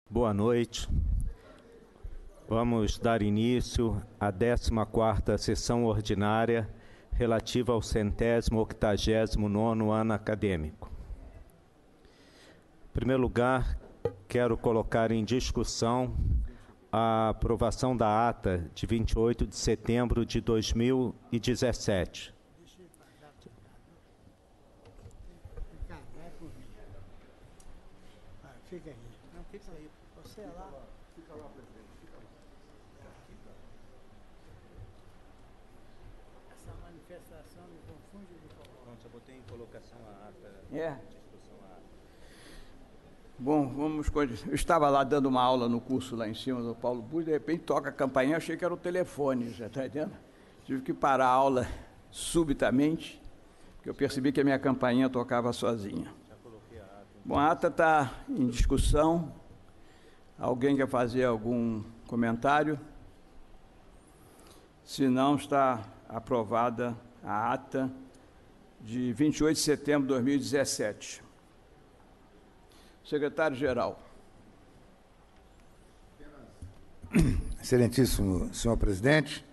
Boa noite. Vamos dar início à 14ª sessão ordinária relativa ao 189º ano acadêmico. Em primeiro lugar, quero colocar em discussão a aprovação da ata de 28 de setembro de 2017. Fica aí. Não, fica aí. Você é lá. Fica lá, presidente. Fica lá. Essa manifestação me confunde de forma. Pronto, eu botei em colocação a ata. Discussão a ata. Bom, vamos continuar. Eu estava lá dando uma aula no curso lá em cima do Paulo Bus, de repente toca a campainha, achei que era o telefone, já está entendendo? Tive que parar a aula subitamente, porque eu percebi que a minha campainha tocava sozinha. Bom, a ata está em discussão. Alguém quer fazer algum comentário? Se não, está aprovada a ata de 28 de setembro de 2017. Secretário-geral. Excelentíssimo senhor presidente,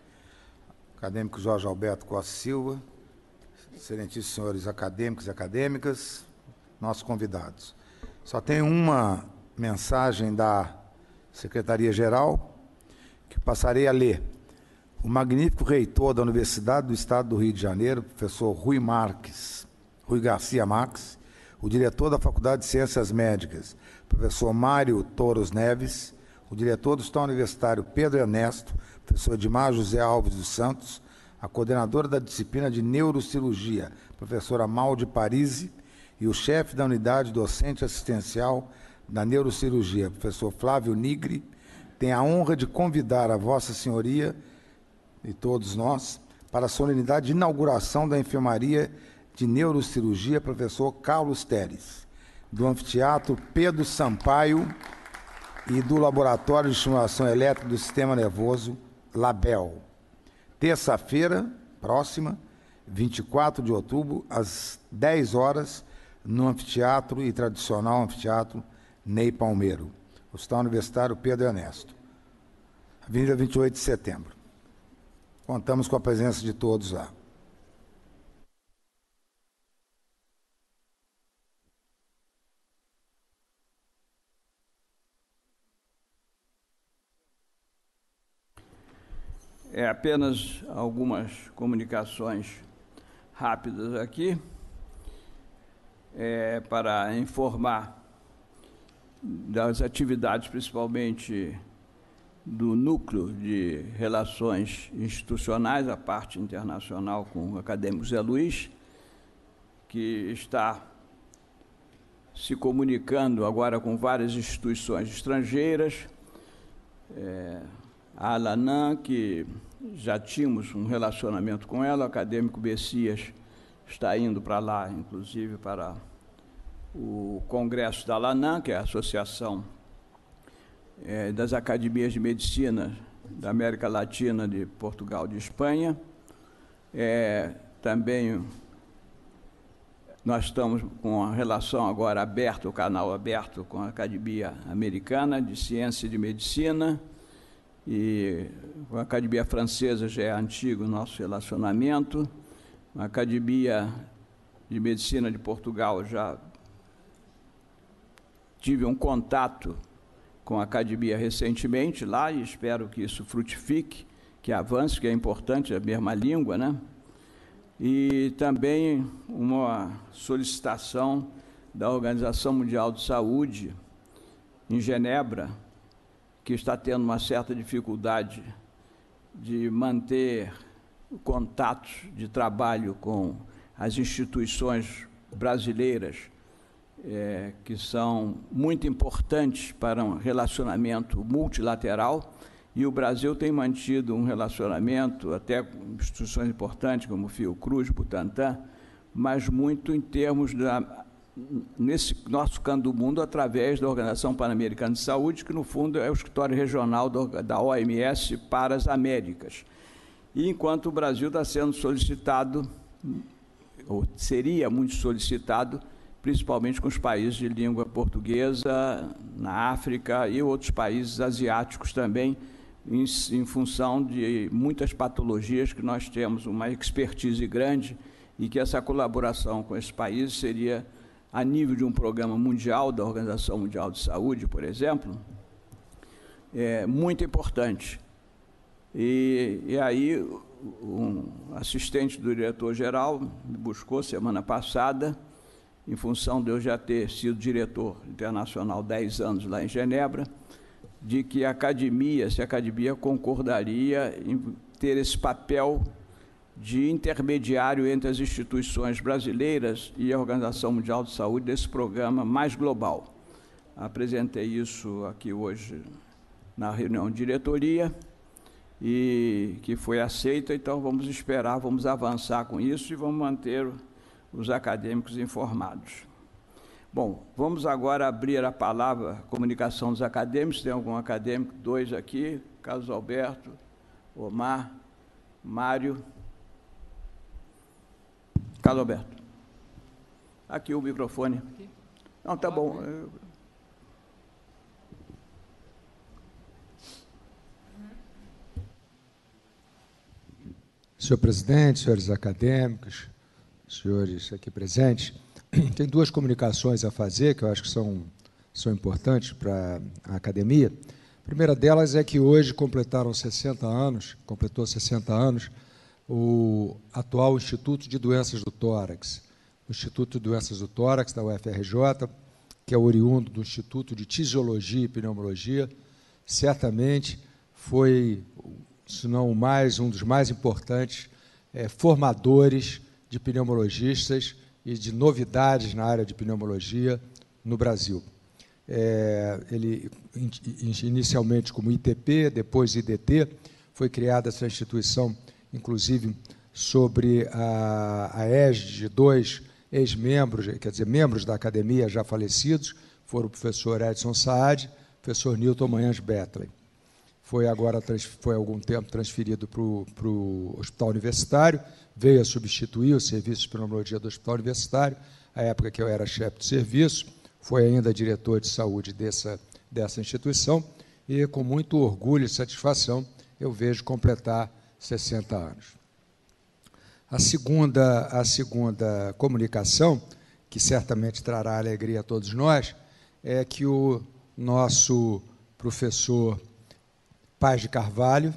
acadêmico Jorge Alberto Costa Silva, excelentíssimos senhores acadêmicos e acadêmicas, nossos convidados. Só tem uma mensagem da Secretaria-Geral que passarei a ler. O magnífico reitor da Universidade do Estado do Rio de Janeiro, professor Rui Garcia Marques, o diretor da Faculdade de Ciências Médicas, professor Mário Touros Neves, o diretor do Hospital Universitário Pedro Ernesto, professor Edmar José Alves dos Santos, a coordenadora da disciplina de Neurocirurgia, professora Malde Parisi, e o chefe da unidade docente assistencial da Neurocirurgia, professor Flávio Nigri, tem a honra de convidar a Vossa Senhoria e todos nós para a solenidade de inauguração da enfermaria de Neurocirurgia, professor Carlos Teres, do Anfiteatro Pedro Sampaio e do Laboratório de Estimulação Elétrica do Sistema Nervoso, LABEL. Terça-feira, próxima, 24 de outubro, às 10 horas, no anfiteatro e tradicional anfiteatro Ney Palmeiro, Hospital Universitário Pedro Ernesto, Avenida 28 de setembro. Contamos com a presença de todos lá. Apenas algumas comunicações rápidas aqui. Para informar das atividades, principalmente do núcleo de relações institucionais, a parte internacional com o acadêmico Zé Luiz, que está se comunicando agora com várias instituições estrangeiras, a Alanan, que já tínhamos um relacionamento com ela, o acadêmico Bessias está indo para lá, inclusive para o Congresso da Alanan, que é a Associação das Academias de Medicina da América Latina, de Portugal e de Espanha. Também nós estamos com a relação agora aberta, o canal aberto com a Academia Americana de Ciência e de Medicina, e com a Academia Francesa já é antigo o nosso relacionamento. A Academia de Medicina de Portugal já tive um contato com a Academia recentemente lá e espero que isso frutifique, que avance, que é importante, é a mesma língua, né? E também uma solicitação da Organização Mundial de Saúde em Genebra, que está tendo uma certa dificuldade de manter contatos de trabalho com as instituições brasileiras, que são muito importantes para um relacionamento multilateral, e o Brasil tem mantido um relacionamento até com instituições importantes como Fiocruz, Butantan, mas muito em termos nesse nosso canto do mundo, através da Organização Pan-Americana de Saúde, que no fundo é o escritório regional da OMS para as Américas. E enquanto o Brasil está sendo solicitado, ou seria muito solicitado, principalmente com os países de língua portuguesa, na África e outros países asiáticos também, em função de muitas patologias que nós temos uma expertise grande e que essa colaboração com esses países seria, a nível de um programa mundial, da Organização Mundial de Saúde, por exemplo, muito importante. E aí, um assistente do diretor-geral me buscou semana passada, em função de eu já ter sido diretor internacional 10 anos lá em Genebra, de que se a academia concordaria em ter esse papel de intermediário entre as instituições brasileiras e a Organização Mundial de Saúde desse programa mais global. Apresentei isso aqui hoje na reunião de diretoria e que foi aceita, então vamos esperar, vamos avançar com isso e vamos manter os acadêmicos informados. Bom, vamos agora abrir a palavra, comunicação dos acadêmicos. Tem algum acadêmico? 2 aqui, Carlos Alberto, Omar, Mário. Carlos Alberto. Aqui o microfone. Não, tá bom. Senhor presidente, senhores acadêmicos, senhores aqui presentes, tem 2 comunicações a fazer, que eu acho que são importantes para a academia. A primeira delas é que hoje completou 60 anos, o atual Instituto de Doenças do Tórax. O Instituto de Doenças do Tórax, da UFRJ, que é oriundo do Instituto de Tisiologia e Pneumologia, certamente foi, se não o mais, um dos mais importantes formadores de pneumologistas e de novidades na área de pneumologia no Brasil. Ele, inicialmente como ITP, depois IDT, foi criada essa instituição, inclusive, sobre a égide de 2 ex-membros, quer dizer, membros da academia já falecidos, foram o professor Edson Saad, o professor Newton Manhães Betley. Foi há algum tempo transferido para o Hospital Universitário, veio a substituir o serviço de pneumologia do Hospital Universitário, à época que eu era chefe de serviço, foi ainda diretor de saúde dessa instituição, e com muito orgulho e satisfação eu vejo completar 60 anos. A segunda comunicação, que certamente trará alegria a todos nós, é que o nosso professor Paz de Carvalho,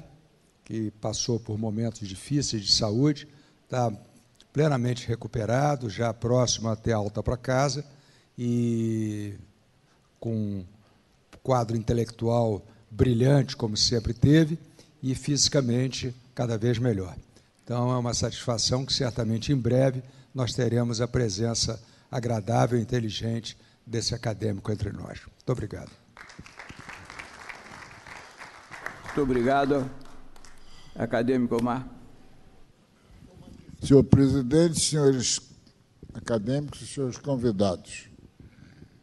que passou por momentos difíceis de saúde, está plenamente recuperado, já próximo a ter alta para casa, e com um quadro intelectual brilhante, como sempre teve, e fisicamente cada vez melhor. Então, é uma satisfação que, certamente, em breve, nós teremos a presença agradável e inteligente desse acadêmico entre nós. Muito obrigado. Muito obrigado. Acadêmico Omar. Senhor presidente, senhores acadêmicos e senhores convidados,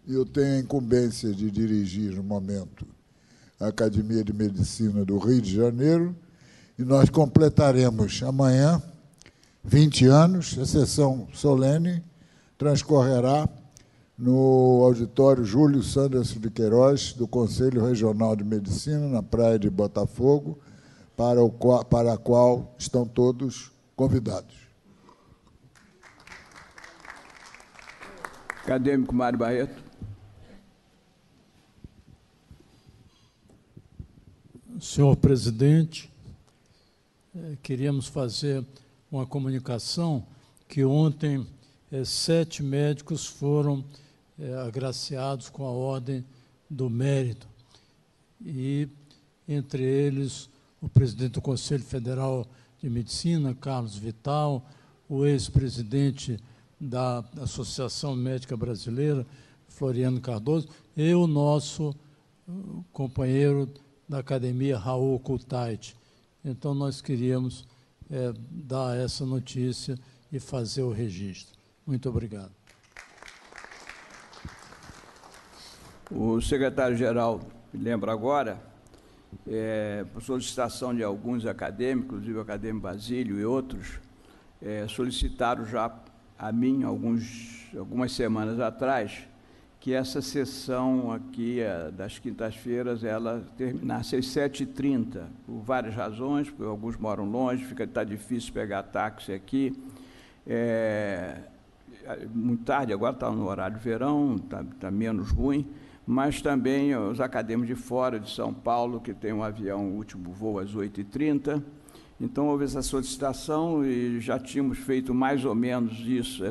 eu tenho a incumbência de dirigir, no momento, a Academia de Medicina do Rio de Janeiro, e nós completaremos amanhã 20 anos. A sessão solene transcorrerá no auditório Júlio Sanderson de Queiroz, do Conselho Regional de Medicina, na Praia de Botafogo, para a qual estão todos convidados. Acadêmico Mário Barreto. Senhor presidente, queríamos fazer uma comunicação que ontem 7 médicos foram agraciados com a Ordem do Mérito, e entre eles o presidente do Conselho Federal de Medicina, Carlos Vital, o ex-presidente da Associação Médica Brasileira, Floriano Cardoso, e o nosso companheiro da academia, Raul Kultait. Então, nós queríamos dar essa notícia e fazer o registro. Muito obrigado. O secretário-geral me lembra agora, por solicitação de alguns acadêmicos, inclusive o acadêmico Basílio e outros, solicitaram já a mim, algumas semanas atrás, que essa sessão aqui das quintas-feiras ela terminasse às 7h30, por várias razões, porque alguns moram longe, está difícil pegar táxi aqui. Muito tarde, agora está no horário de verão, está menos ruim, mas também os acadêmicos de fora de São Paulo, que tem um avião, o último voo às 8h30. Então, houve essa solicitação e já tínhamos feito mais ou menos isso,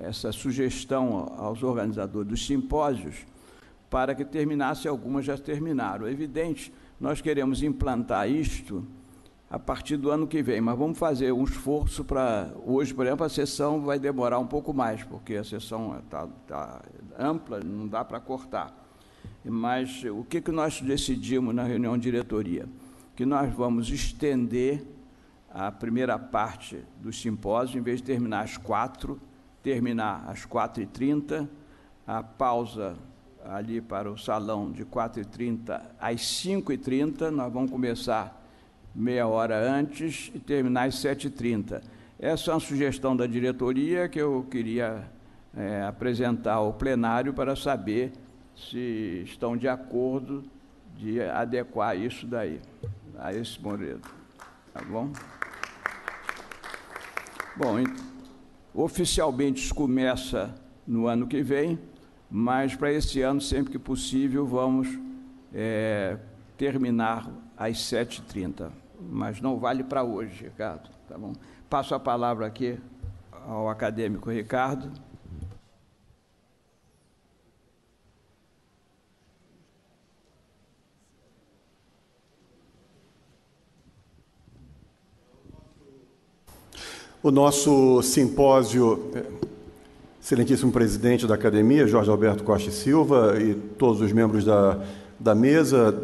essa sugestão aos organizadores dos simpósios, para que terminasse, algumas já terminaram. É evidente, nós queremos implantar isto a partir do ano que vem, mas vamos fazer um esforço para... Hoje, por exemplo, a sessão vai demorar um pouco mais, porque a sessão está ampla, não dá para cortar. Mas o que nós decidimos na reunião de diretoria? Que nós vamos estender a primeira parte do simpósio, em vez de terminar às 4h, terminar às 4h30, a pausa ali para o salão de 4h30 às 5h30, nós vamos começar meia hora antes e terminar às 7h30. Essa é uma sugestão da diretoria que eu queria apresentar ao plenário para saber se estão de acordo de adequar isso daí, a esse modelo. Tá bom? Bom, oficialmente isso começa no ano que vem, mas para esse ano, sempre que possível, vamos terminar às 7h30. Mas não vale para hoje, Ricardo. Tá bom? Passo a palavra aqui ao acadêmico Ricardo. O nosso simpósio, excelentíssimo presidente da academia, Jorge Alberto Costa e Silva, e todos os membros da mesa,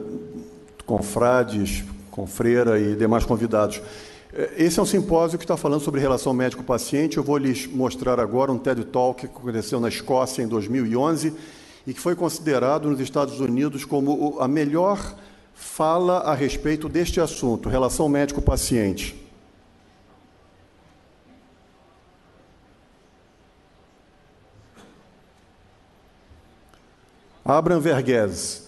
confrades, confreira e demais convidados. Esse é um simpósio que está falando sobre relação médico-paciente. Eu vou lhes mostrar agora um TED Talk que aconteceu na Escócia em 2011 e que foi considerado nos Estados Unidos como a melhor fala a respeito deste assunto, relação médico-paciente. Abraham Verghese.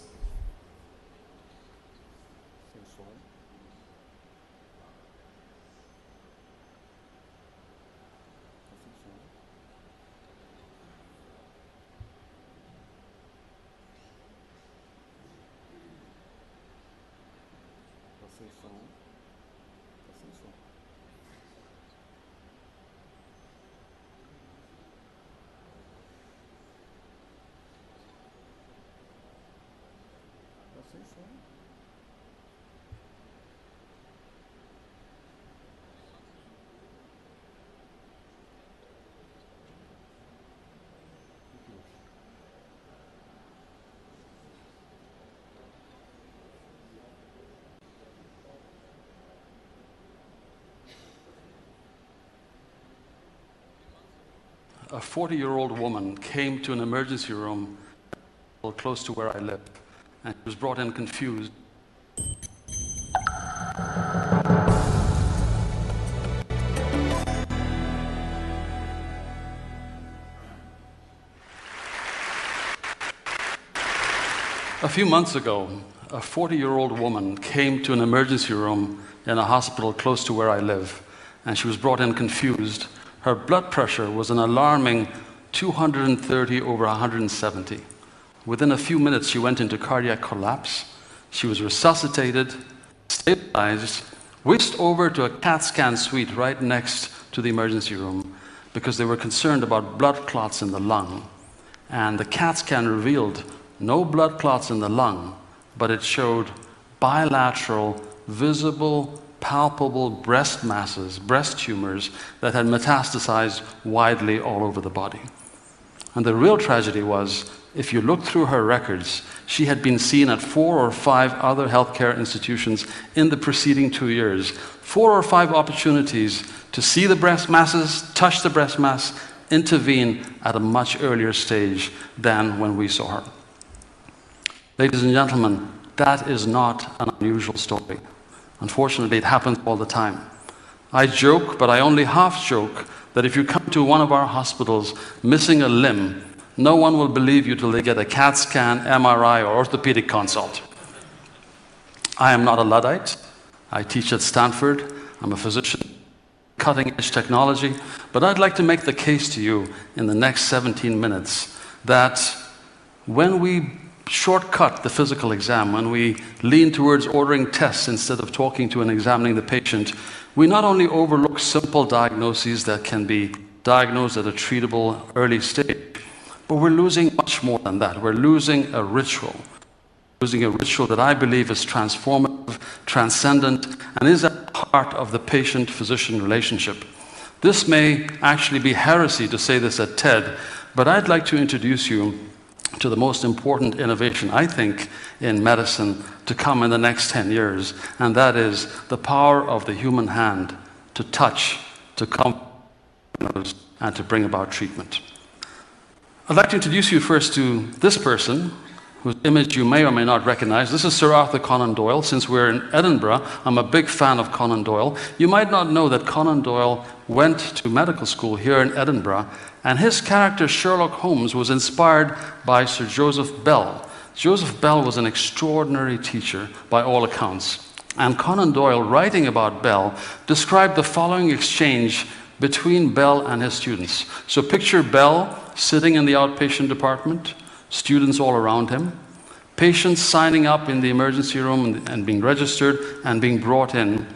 A 40-year-old woman came to an emergency room close to where I live, and she was brought in confused. A few months ago, a 40-year-old woman came to an emergency room in a hospital close to where I live, and she was brought in confused. Her blood pressure was an alarming 230/170. Within a few minutes, she went into cardiac collapse. She was resuscitated, stabilized, whisked over to a CAT scan suite right next to the emergency room because they were concerned about blood clots in the lung. And the CAT scan revealed no blood clots in the lung, but it showed bilateral, visible, palpable breast masses, breast tumors that had metastasized widely all over the body. And the real tragedy was, if you look through her records, she had been seen at 4 or 5 other healthcare institutions in the preceding 2 years. 4 or 5 opportunities to see the breast masses, touch the breast mass, intervene at a much earlier stage than when we saw her. Ladies and gentlemen, that is not an unusual story. Unfortunately, it happens all the time. I joke, but I only half joke, that if you come to one of our hospitals missing a limb, no one will believe you till they get a CAT scan, MRI, or orthopedic consult. I am not a Luddite. I teach at Stanford. I'm a physician, cutting-edge technology. But I'd like to make the case to you in the next 17 minutes that when we shortcut the physical exam, when we lean towards ordering tests instead of talking to and examining the patient, we not only overlook simple diagnoses that can be diagnosed at a treatable early stage, but we're losing much more than that. We're losing a ritual. Losing a ritual that I believe is transformative, transcendent, and is at the heart of the patient-physician relationship. This may actually be heresy to say this at TED, but I'd like to introduce you to the most important innovation, I think, in medicine to come in the next 10 years, and that is the power of the human hand to touch, to comfort, and to bring about treatment. I'd like to introduce you first to this person, whose image you may or may not recognize. This is Sir Arthur Conan Doyle. Since we're in Edinburgh, I'm a big fan of Conan Doyle. You might not know that Conan Doyle went to medical school here in Edinburgh, and his character Sherlock Holmes was inspired by Sir Joseph Bell. Joseph Bell was an extraordinary teacher by all accounts. And Conan Doyle, writing about Bell, described the following exchange between Bell and his students. So picture Bell sitting in the outpatient department, students all around him, patients signing up in the emergency room and being registered and being brought in.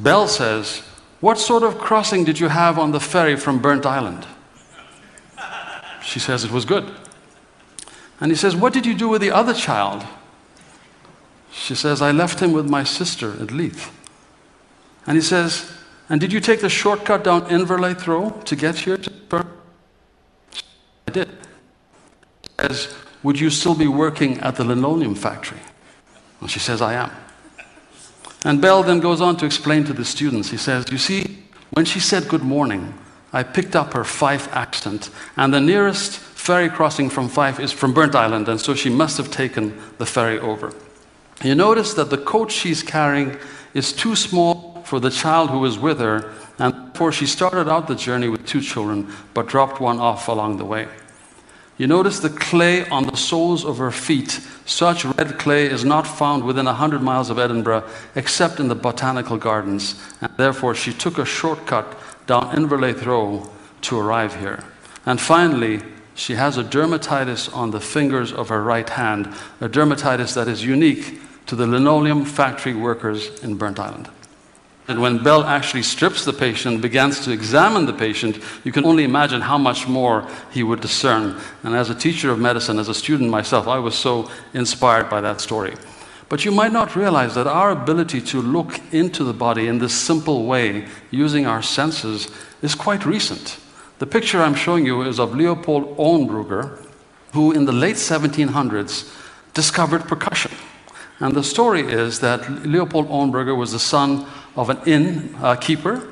Bell says, "What sort of crossing did you have on the ferry from Burnt Island?" She says, "It was good." And he says, "What did you do with the other child?" She says, "I left him with my sister at Leith." And he says, "And did you take the shortcut down Inverleith Road to get here to Burn?" "I did." He says, "Would you still be working at the linoleum factory?" And she says, "I am." And Bell then goes on to explain to the students. He says, "You see, when she said good morning, I picked up her Fife accent, and the nearest ferry crossing from Fife is from Burnt Island, and so she must have taken the ferry over." You notice that the coat she's carrying is too small for the child who was with her, and therefore she started out the journey with 2 children, but dropped one off along the way. You notice the clay on the soles of her feet. Such red clay is not found within 100 miles of Edinburgh, except in the botanical gardens, and therefore she took a shortcut down Inverleith Road to arrive here. And finally, she has a dermatitis on the fingers of her right hand, a dermatitis that is unique to the linoleum factory workers in Burnt Island. And when Bell actually strips the patient, begins to examine the patient, you can only imagine how much more he would discern. And as a teacher of medicine, as a student myself, I was so inspired by that story. But you might not realize that our ability to look into the body in this simple way, using our senses, is quite recent. The picture I'm showing you is of Leopold Auenbrugger, who in the late 1700s discovered percussion. And the story is that Leopold Auenbrugger was the son of an innkeeper,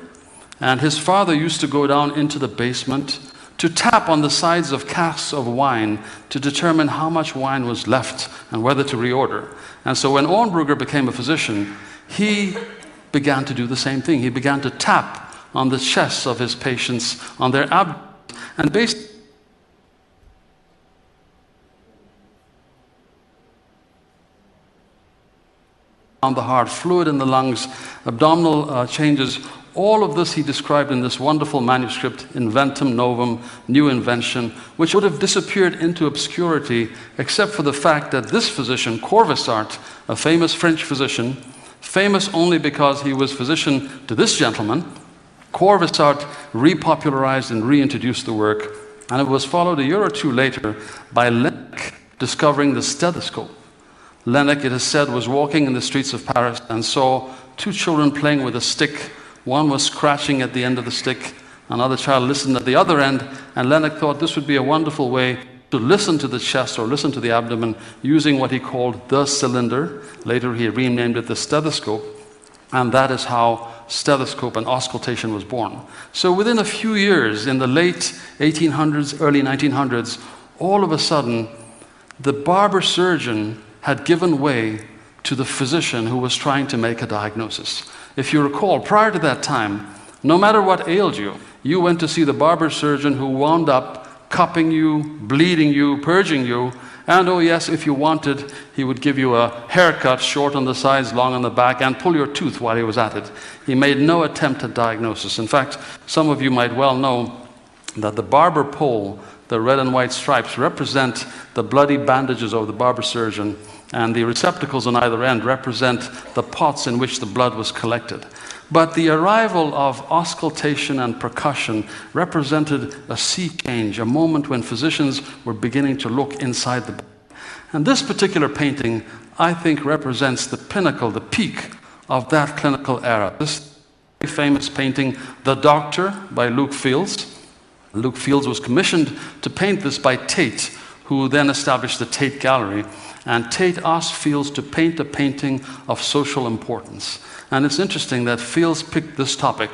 and his father used to go down into the basement to tap on the sides of casks of wine to determine how much wine was left and whether to reorder. And so when Auenbrugger became a physician, he began to do the same thing. He began to tap on the chests of his patients, on their abdomens, and basically on the heart, fluid in the lungs, abdominal changes. All of this he described in this wonderful manuscript, Inventum Novum, New Invention, which would have disappeared into obscurity except for the fact that this physician, Corvisart, a famous French physician, famous only because he was physician to this gentleman, Corvisart repopularized and reintroduced the work, and it was followed a year or two later by Laennec discovering the stethoscope. Laennec, it is said, was walking in the streets of Paris and saw 2 children playing with a stick. One was scratching at the end of the stick. Another child listened at the other end, and Laennec thought this would be a wonderful way to listen to the chest or listen to the abdomen using what he called the cylinder. Later he renamed it the stethoscope, and that is how stethoscope and auscultation was born. So within a few years, in the late 1800s, early 1900s, all of a sudden, the barber surgeon had given way to the physician who was trying to make a diagnosis. If you recall, prior to that time, no matter what ailed you, you went to see the barber surgeon who wound up cupping you, bleeding you, purging you, and oh yes, if you wanted, he would give you a haircut, short on the sides, long on the back, and pull your tooth while he was at it. He made no attempt at diagnosis. In fact, some of you might well know that the barber pole, the red and white stripes, represent the bloody bandages of the barber surgeon, and the receptacles on either end represent the pots in which the blood was collected. But the arrival of auscultation and percussion represented a sea change, a moment when physicians were beginning to look inside the body. And this particular painting, I think, represents the pinnacle, the peak of that clinical era. This very famous painting, The Doctor, by Luke Fields. Luke Fields was commissioned to paint this by Tate, who then established the Tate Gallery. And Tate asked Fields to paint a painting of social importance. And it's interesting that Fields picked this topic.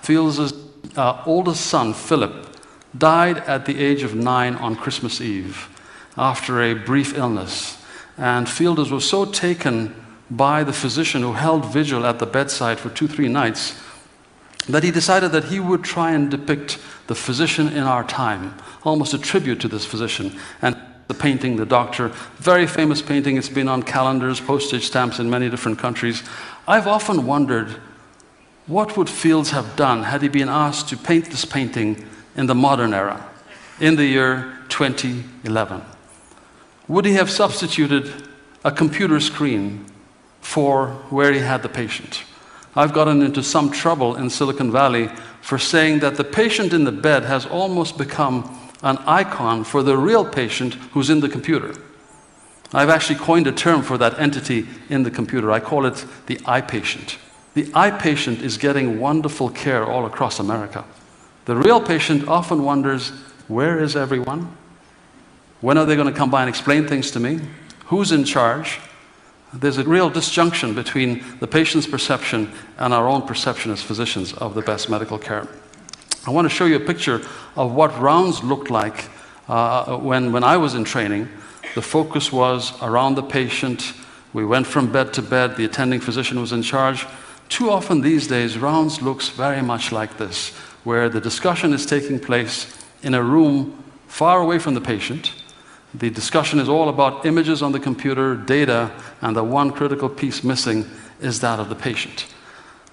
Fields' oldest son, Philip, died at the age of 9 on Christmas Eve after a brief illness. And Fields was so taken by the physician who held vigil at the bedside for 2-3 nights that he decided that he would try and depict the physician in our time, almost a tribute to this physician. And the painting, The Doctor, very famous painting. It's been on calendars, postage stamps in many different countries. I've often wondered, what would Fields have done had he been asked to paint this painting in the modern era, in the year 2011? Would he have substituted a computer screen for where he had the patient? I've gotten into some trouble in Silicon Valley for saying that the patient in the bed has almost become an icon for the real patient who's in the computer. I've actually coined a term for that entity in the computer. I call it the eye patient. The eye patient is getting wonderful care all across America. The real patient often wonders, where is everyone? When are they going to come by and explain things to me? Who's in charge? There's a real disjunction between the patient's perception and our own perception as physicians of the best medical care. I want to show you a picture of what rounds looked like when I was in training. The focus was around the patient. We went from bed to bed. The attending physician was in charge. Too often these days, rounds looks very much like this, where the discussion is taking place in a room far away from the patient. The discussion is all about images on the computer, data, and the one critical piece missing is that of the patient.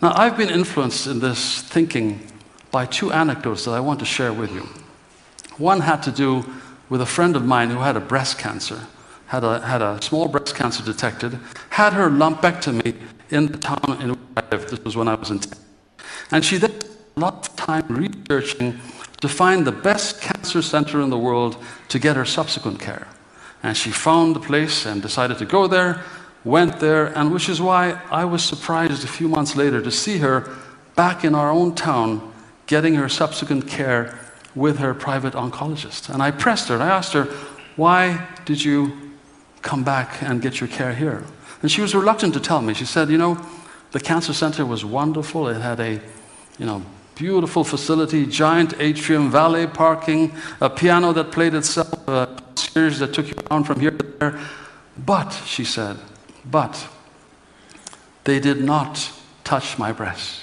Now, I've been influenced in this thinking by 2 anecdotes that I want to share with you. One had to do with a friend of mine who had a breast cancer, had a small breast cancer detected, had her lumpectomy in the town in which I lived. This was when I was in Texas. And she then spent a lot of time researching to find the best cancer center in the world to get her subsequent care. And she found the place and decided to go there, went there, and which is why I was surprised a few months later to see her back in our own town getting her subsequent care with her private oncologist. And I pressed her, and I asked her, why did you come back and get your care here? And she was reluctant to tell me. She said, you know, the cancer center was wonderful. It had a, beautiful facility, giant atrium, valet parking, a piano that played itself, a concierge that took you around from here to there. But, she said, but they did not touch my breast.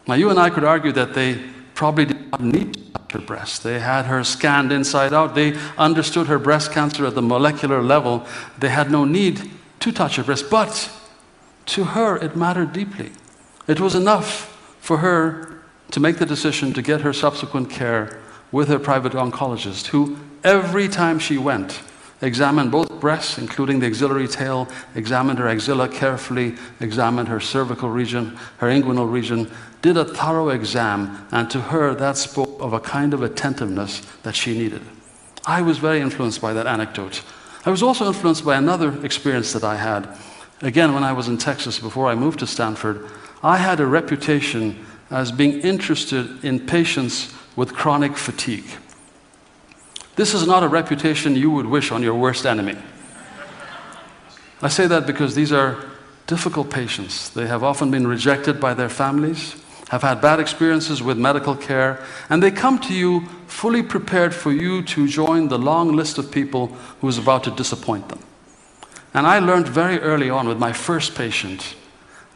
Now, you and I could argue that they probably did not need to touch her breast. They had her scanned inside out. They understood her breast cancer at the molecular level. They had no need to touch her breast. But to her, it mattered deeply. It was enough for her to make the decision to get her subsequent care with her private oncologist, who every time she went, examined both breasts, including the axillary tail, examined her axilla carefully, examined her cervical region, her inguinal region, did a thorough exam, and to her that spoke of a kind of attentiveness that she needed. I was very influenced by that anecdote. I was also influenced by another experience that I had. Again, when I was in Texas before I moved to Stanford, I had a reputation as being interested in patients with chronic fatigue. This is not a reputation you would wish on your worst enemy. I say that because these are difficult patients. They have often been rejected by their families, have had bad experiences with medical care, and they come to you fully prepared for you to join the long list of people who is about to disappoint them. And I learned very early on with my first patient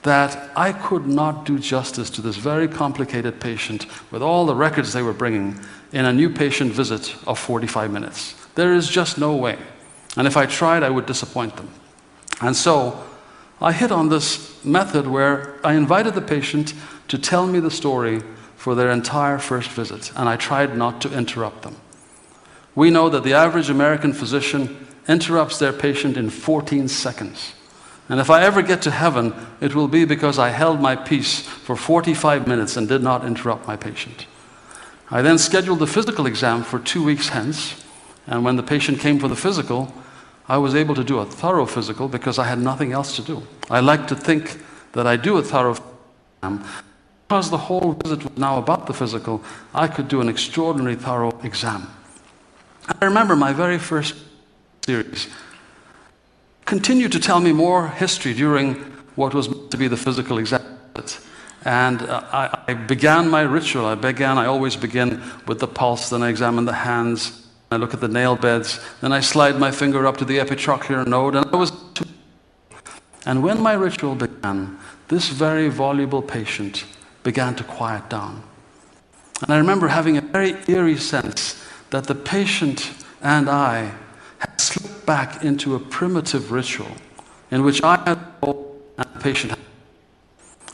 that I could not do justice to this very complicated patient with all the records they were bringing in a new patient visit of 45 minutes. There is just no way. And if I tried, I would disappoint them. And so I hit on this method where I invited the patient to tell me the story for their entire first visit, and I tried not to interrupt them. We know that the average American physician interrupts their patient in 14 seconds. And if I ever get to heaven, it will be because I held my peace for 45 minutes and did not interrupt my patient. I then scheduled the physical exam for 2 weeks hence, and when the patient came for the physical, I was able to do a thorough physical because I had nothing else to do. I like to think that I do a thorough exam. Because the whole visit was now about the physical, I could do an extraordinarily thorough exam. I remember my very first series continued to tell me more history during what was meant to be the physical exam. And I began my ritual. I always begin with the pulse, then I examine the hands, I look at the nail beds, then I slide my finger up to the epitrochlear node, and when my ritual began, this very voluble patient began to quiet down. And I remember having a very eerie sense that the patient and I had slipped back into a primitive ritual in which I had and the patient had.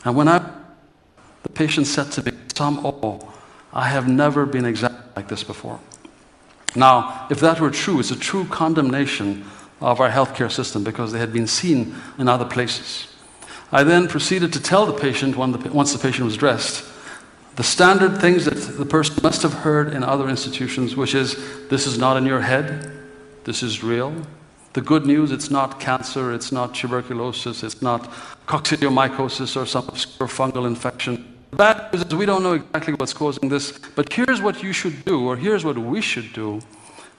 And when the patient said to me, "Some I have never been examined like this before." Now, if that were true, it's a true condemnation of our healthcare system because they had been seen in other places. I then proceeded to tell the patient, once the patient was dressed, the standard things that the person must have heard in other institutions, which is, this is not in your head, this is real. The good news, it's not cancer, it's not tuberculosis, it's not coccidiomycosis or some obscure fungal infection. The bad news is we don't know exactly what's causing this, but here's what you should do, or here's what we should do.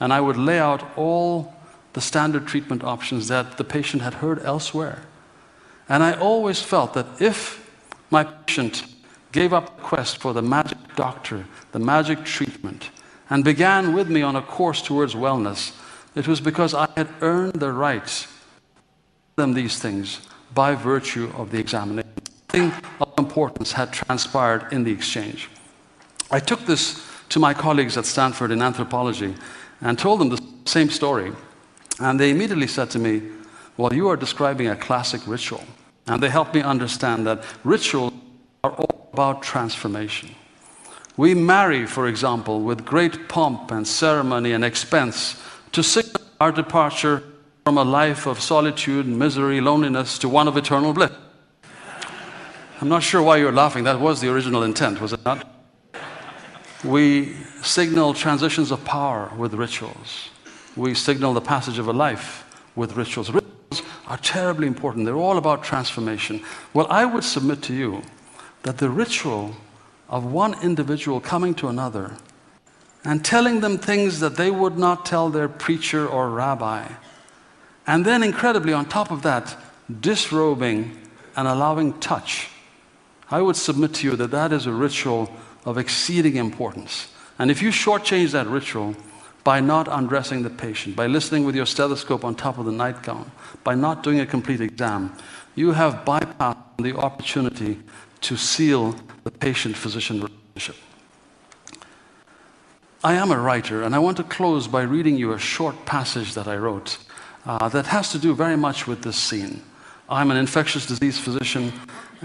And I would lay out all the standard treatment options that the patient had heard elsewhere. And I always felt that if my patient gave up the quest for the magic doctor, the magic treatment, and began with me on a course towards wellness, it was because I had earned the right to tell them these things by virtue of the examination. Something of importance had transpired in the exchange. I took this to my colleagues at Stanford in anthropology and told them the same story. And they immediately said to me, "Well, you are describing a classic ritual." And they helped me understand that rituals are all about transformation. We marry, for example, with great pomp and ceremony and expense to signal our departure from a life of solitude, misery, loneliness to one of eternal bliss. I'm not sure why you're laughing. That was the original intent, was it not? We signal transitions of power with rituals. We signal the passage of a life with rituals. Rituals are terribly important. They're all about transformation. Well, I would submit to you that the ritual of one individual coming to another and telling them things that they would not tell their preacher or rabbi, and then incredibly on top of that, disrobing and allowing touch, I would submit to you that that is a ritual of exceeding importance. And if you shortchange that ritual by not undressing the patient, by listening with your stethoscope on top of the nightgown, by not doing a complete exam, you have bypassed the opportunity to seal the patient-physician relationship. I am a writer, and I want to close by reading you a short passage that I wrote that has to do very much with this scene. I'm an infectious disease physician,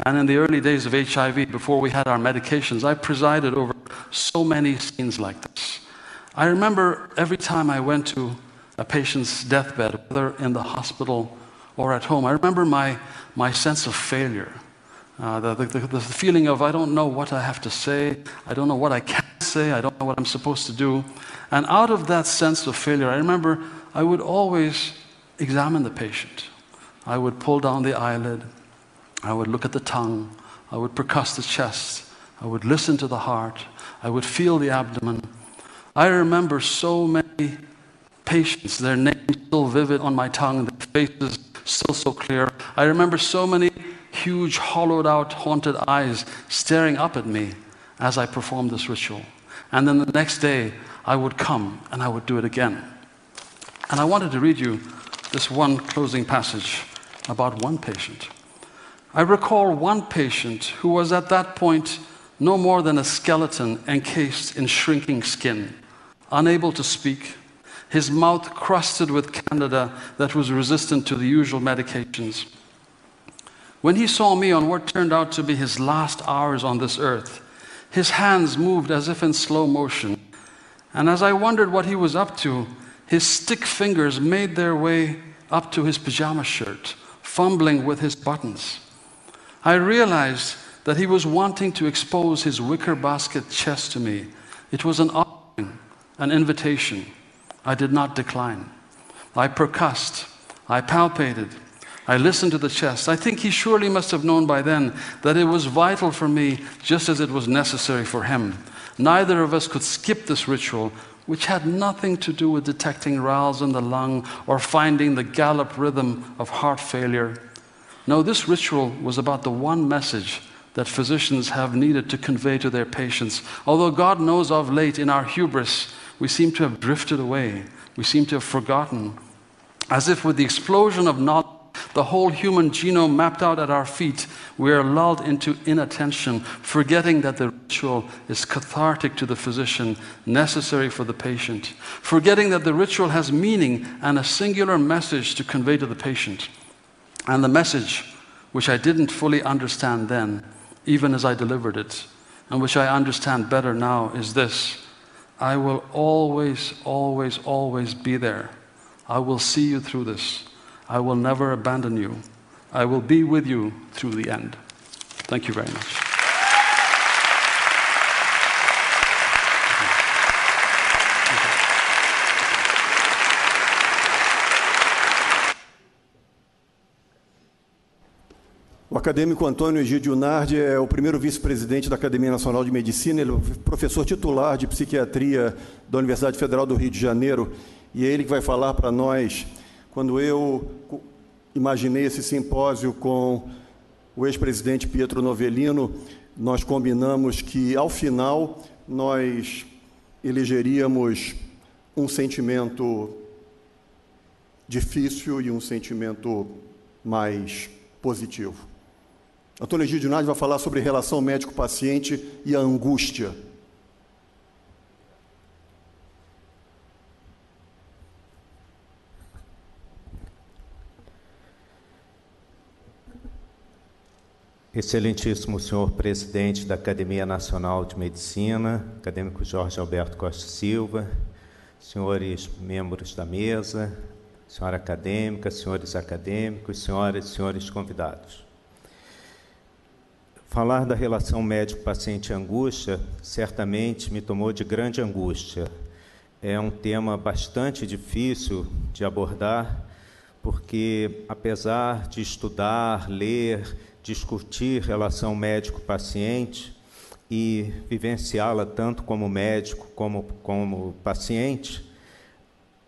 and in the early days of HIV, before we had our medications, I presided over so many scenes like this. I remember every time I went to a patient's deathbed, whether in the hospital or at home, I remember my sense of failure. The feeling of, I don't know what I have to say, I don't know what I can say, I don't know what I'm supposed to do. And out of that sense of failure, I remember I would always examine the patient. I would pull down the eyelid, I would look at the tongue, I would percuss the chest, I would listen to the heart, I would feel the abdomen. I remember so many patients, their names still vivid on my tongue, their faces still so clear. I remember so many huge, hollowed-out, haunted eyes staring up at me as I performed this ritual. And then the next day, I would come and I would do it again. And I wanted to read you this one closing passage about one patient. I recall one patient who was at that point no more than a skeleton encased in shrinking skin, unable to speak, his mouth crusted with candida that was resistant to the usual medications. When he saw me on what turned out to be his last hours on this earth, his hands moved as if in slow motion. And as I wondered what he was up to, his stick fingers made their way up to his pajama shirt, fumbling with his buttons. I realized that he was wanting to expose his wicker basket chest to me. It was an offering, an invitation. I did not decline. I percussed. I palpated. I listened to the chest. I think he surely must have known by then that it was vital for me just as it was necessary for him. Neither of us could skip this ritual, which had nothing to do with detecting rales in the lung or finding the gallop rhythm of heart failure. No, this ritual was about the one message that physicians have needed to convey to their patients. Although God knows of late in our hubris, we seem to have drifted away. We seem to have forgotten. As if with the explosion of knowledge, the whole human genome mapped out at our feet, we are lulled into inattention, forgetting that the ritual is cathartic to the physician, necessary for the patient, forgetting that the ritual has meaning and a singular message to convey to the patient. And the message, which I didn't fully understand then, even as I delivered it, and which I understand better now, is this: I will always, always, always be there. I will see you through this. I will never abandon you. I will be with you through the end. Thank you very much. O acadêmico Antônio Egídio Nardi é o primeiro vice-presidente da Academia Nacional de Medicina, ele é professor titular de psiquiatria da Universidade Federal do Rio de Janeiro, e é ele que vai falar para nós. Quando eu imaginei esse simpósio com o ex-presidente Pietro Novellino, nós combinamos que, ao final, nós elegeríamos um sentimento difícil e um sentimento mais positivo. Antônio Egídio Nardi vai falar sobre relação médico-paciente e a angústia. Excelentíssimo senhor presidente da Academia Nacional de Medicina, acadêmico Jorge Alberto Costa Silva, senhores membros da mesa, senhora acadêmica, senhores acadêmicos, senhoras e senhores convidados. Falar da relação médico-paciente e angústia certamente me tomou de grande angústia. É um tema bastante difícil de abordar, porque apesar de estudar, ler, discutir relação médico-paciente e vivenciá-la tanto como médico como paciente,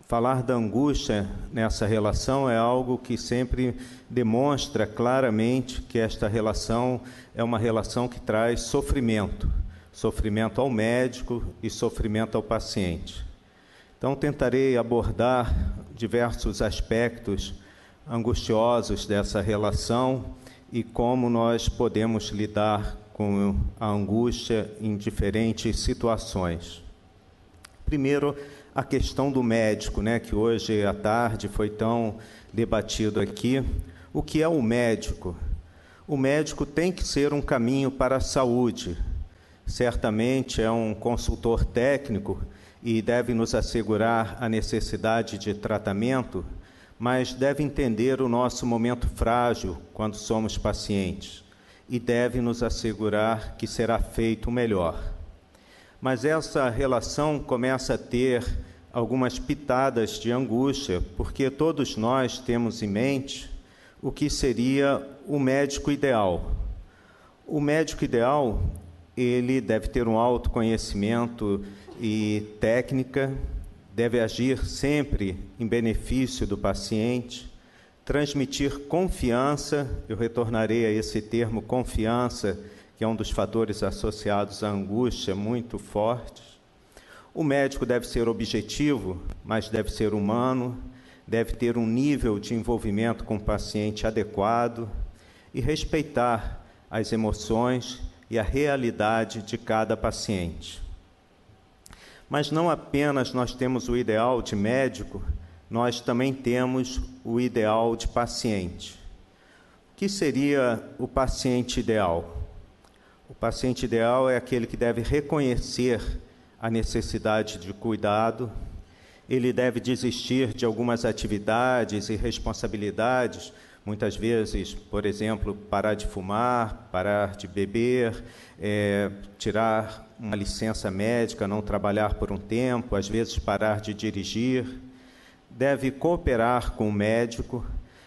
falar da angústia nessa relação é algo que sempre demonstra claramente que esta relação é uma relação que traz sofrimento, sofrimento ao médico e sofrimento ao paciente. Então, tentarei abordar diversos aspectos angustiosos dessa relação e como nós podemos lidar com a angústia em diferentes situações. Primeiro, a questão do médico, que hoje à tarde foi tão debatido aqui. O que é o médico? O médico tem que ser um caminho para a saúde. Certamente é um consultor técnico e deve nos assegurar a necessidade de tratamento, mas deve entender o nosso momento frágil quando somos pacientes e deve nos assegurar que será feito o melhor. Mas essa relação começa a ter algumas pitadas de angústia, porque todos nós temos em mente o que seria o médico ideal. O médico ideal, ele deve ter um autoconhecimento e técnica, deve agir sempre em benefício do paciente, transmitir confiança, eu retornarei a esse termo confiança, que é um dos fatores associados à angústia muito fortes. O médico deve ser objetivo, mas deve ser humano, deve ter um nível de envolvimento com o paciente adequado e respeitar as emoções e a realidade de cada paciente. Mas não apenas nós temos o ideal de médico, nós também temos o ideal de paciente. O que seria o paciente ideal? O paciente ideal é aquele que deve reconhecer a necessidade de cuidado, ele deve desistir de algumas atividades e responsabilidades, muitas vezes, por exemplo, parar de fumar, parar de beber, tirar uma licença médica, não trabalhar por um tempo, às vezes parar de dirigir. Deve cooperar com o médico,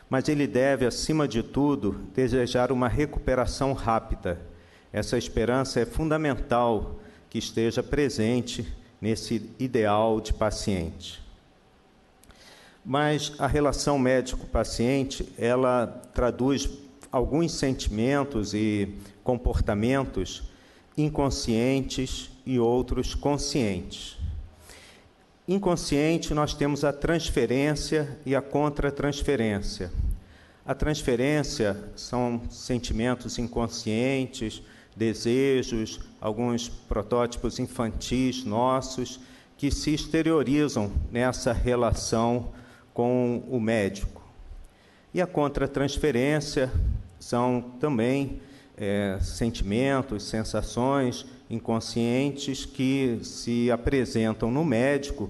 mas ele deve, acima de tudo, desejar uma recuperação rápida. Essa esperança é fundamental que esteja presente nesse ideal de paciente. Mas a relação médico-paciente, ela traduz alguns sentimentos e comportamentos inconscientes e outros conscientes. Inconsciente, nós temos a transferência e a contra-transferência. A transferência são sentimentos inconscientes, desejos, alguns protótipos infantis nossos, que se exteriorizam nessa relação com o médico. E a contra-transferência são também sentimentos, sensações inconscientes que se apresentam no médico,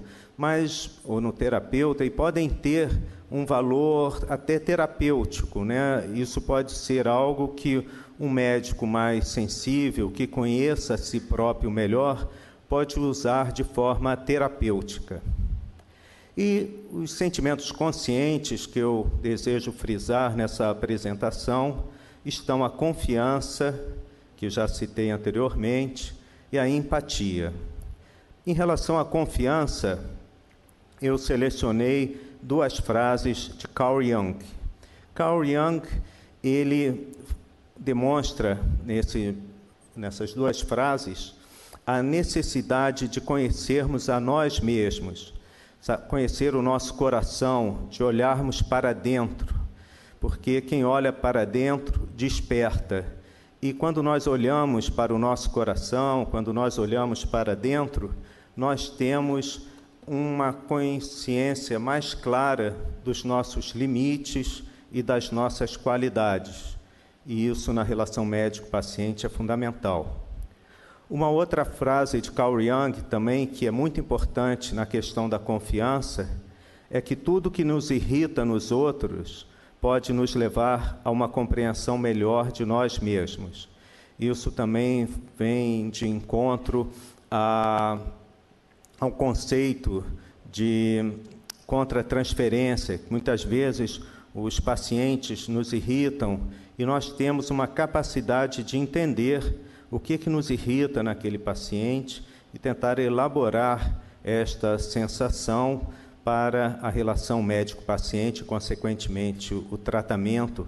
ou no terapeuta, e podem ter um valor até terapêutico, né? Isso pode ser algo que um médico mais sensível, que conheça a si próprio melhor, pode usar de forma terapêutica. E os sentimentos conscientes que eu desejo frisar nessa apresentação estão a confiança, que já citei anteriormente, e a empatia. Em relação à confiança, eu selecionei duas frases de Carl Jung. Carl Jung, ele demonstra nessas duas frases a necessidade de conhecermos a nós mesmos, conhecer o nosso coração, de olharmos para dentro, porque quem olha para dentro desperta. E quando nós olhamos para o nosso coração, quando nós olhamos para dentro, nós temos uma consciência mais clara dos nossos limites e das nossas qualidades. E isso, na relação médico-paciente, é fundamental. Uma outra frase de Carl Jung também, que é muito importante na questão da confiança, é que tudo que nos irrita nos outros pode nos levar a uma compreensão melhor de nós mesmos. Isso também vem de encontro ao conceito de contra-transferência. Muitas vezes os pacientes nos irritam e nós temos uma capacidade de entender o que nos irrita naquele paciente e tentar elaborar esta sensação para a relação médico-paciente, consequentemente, o tratamento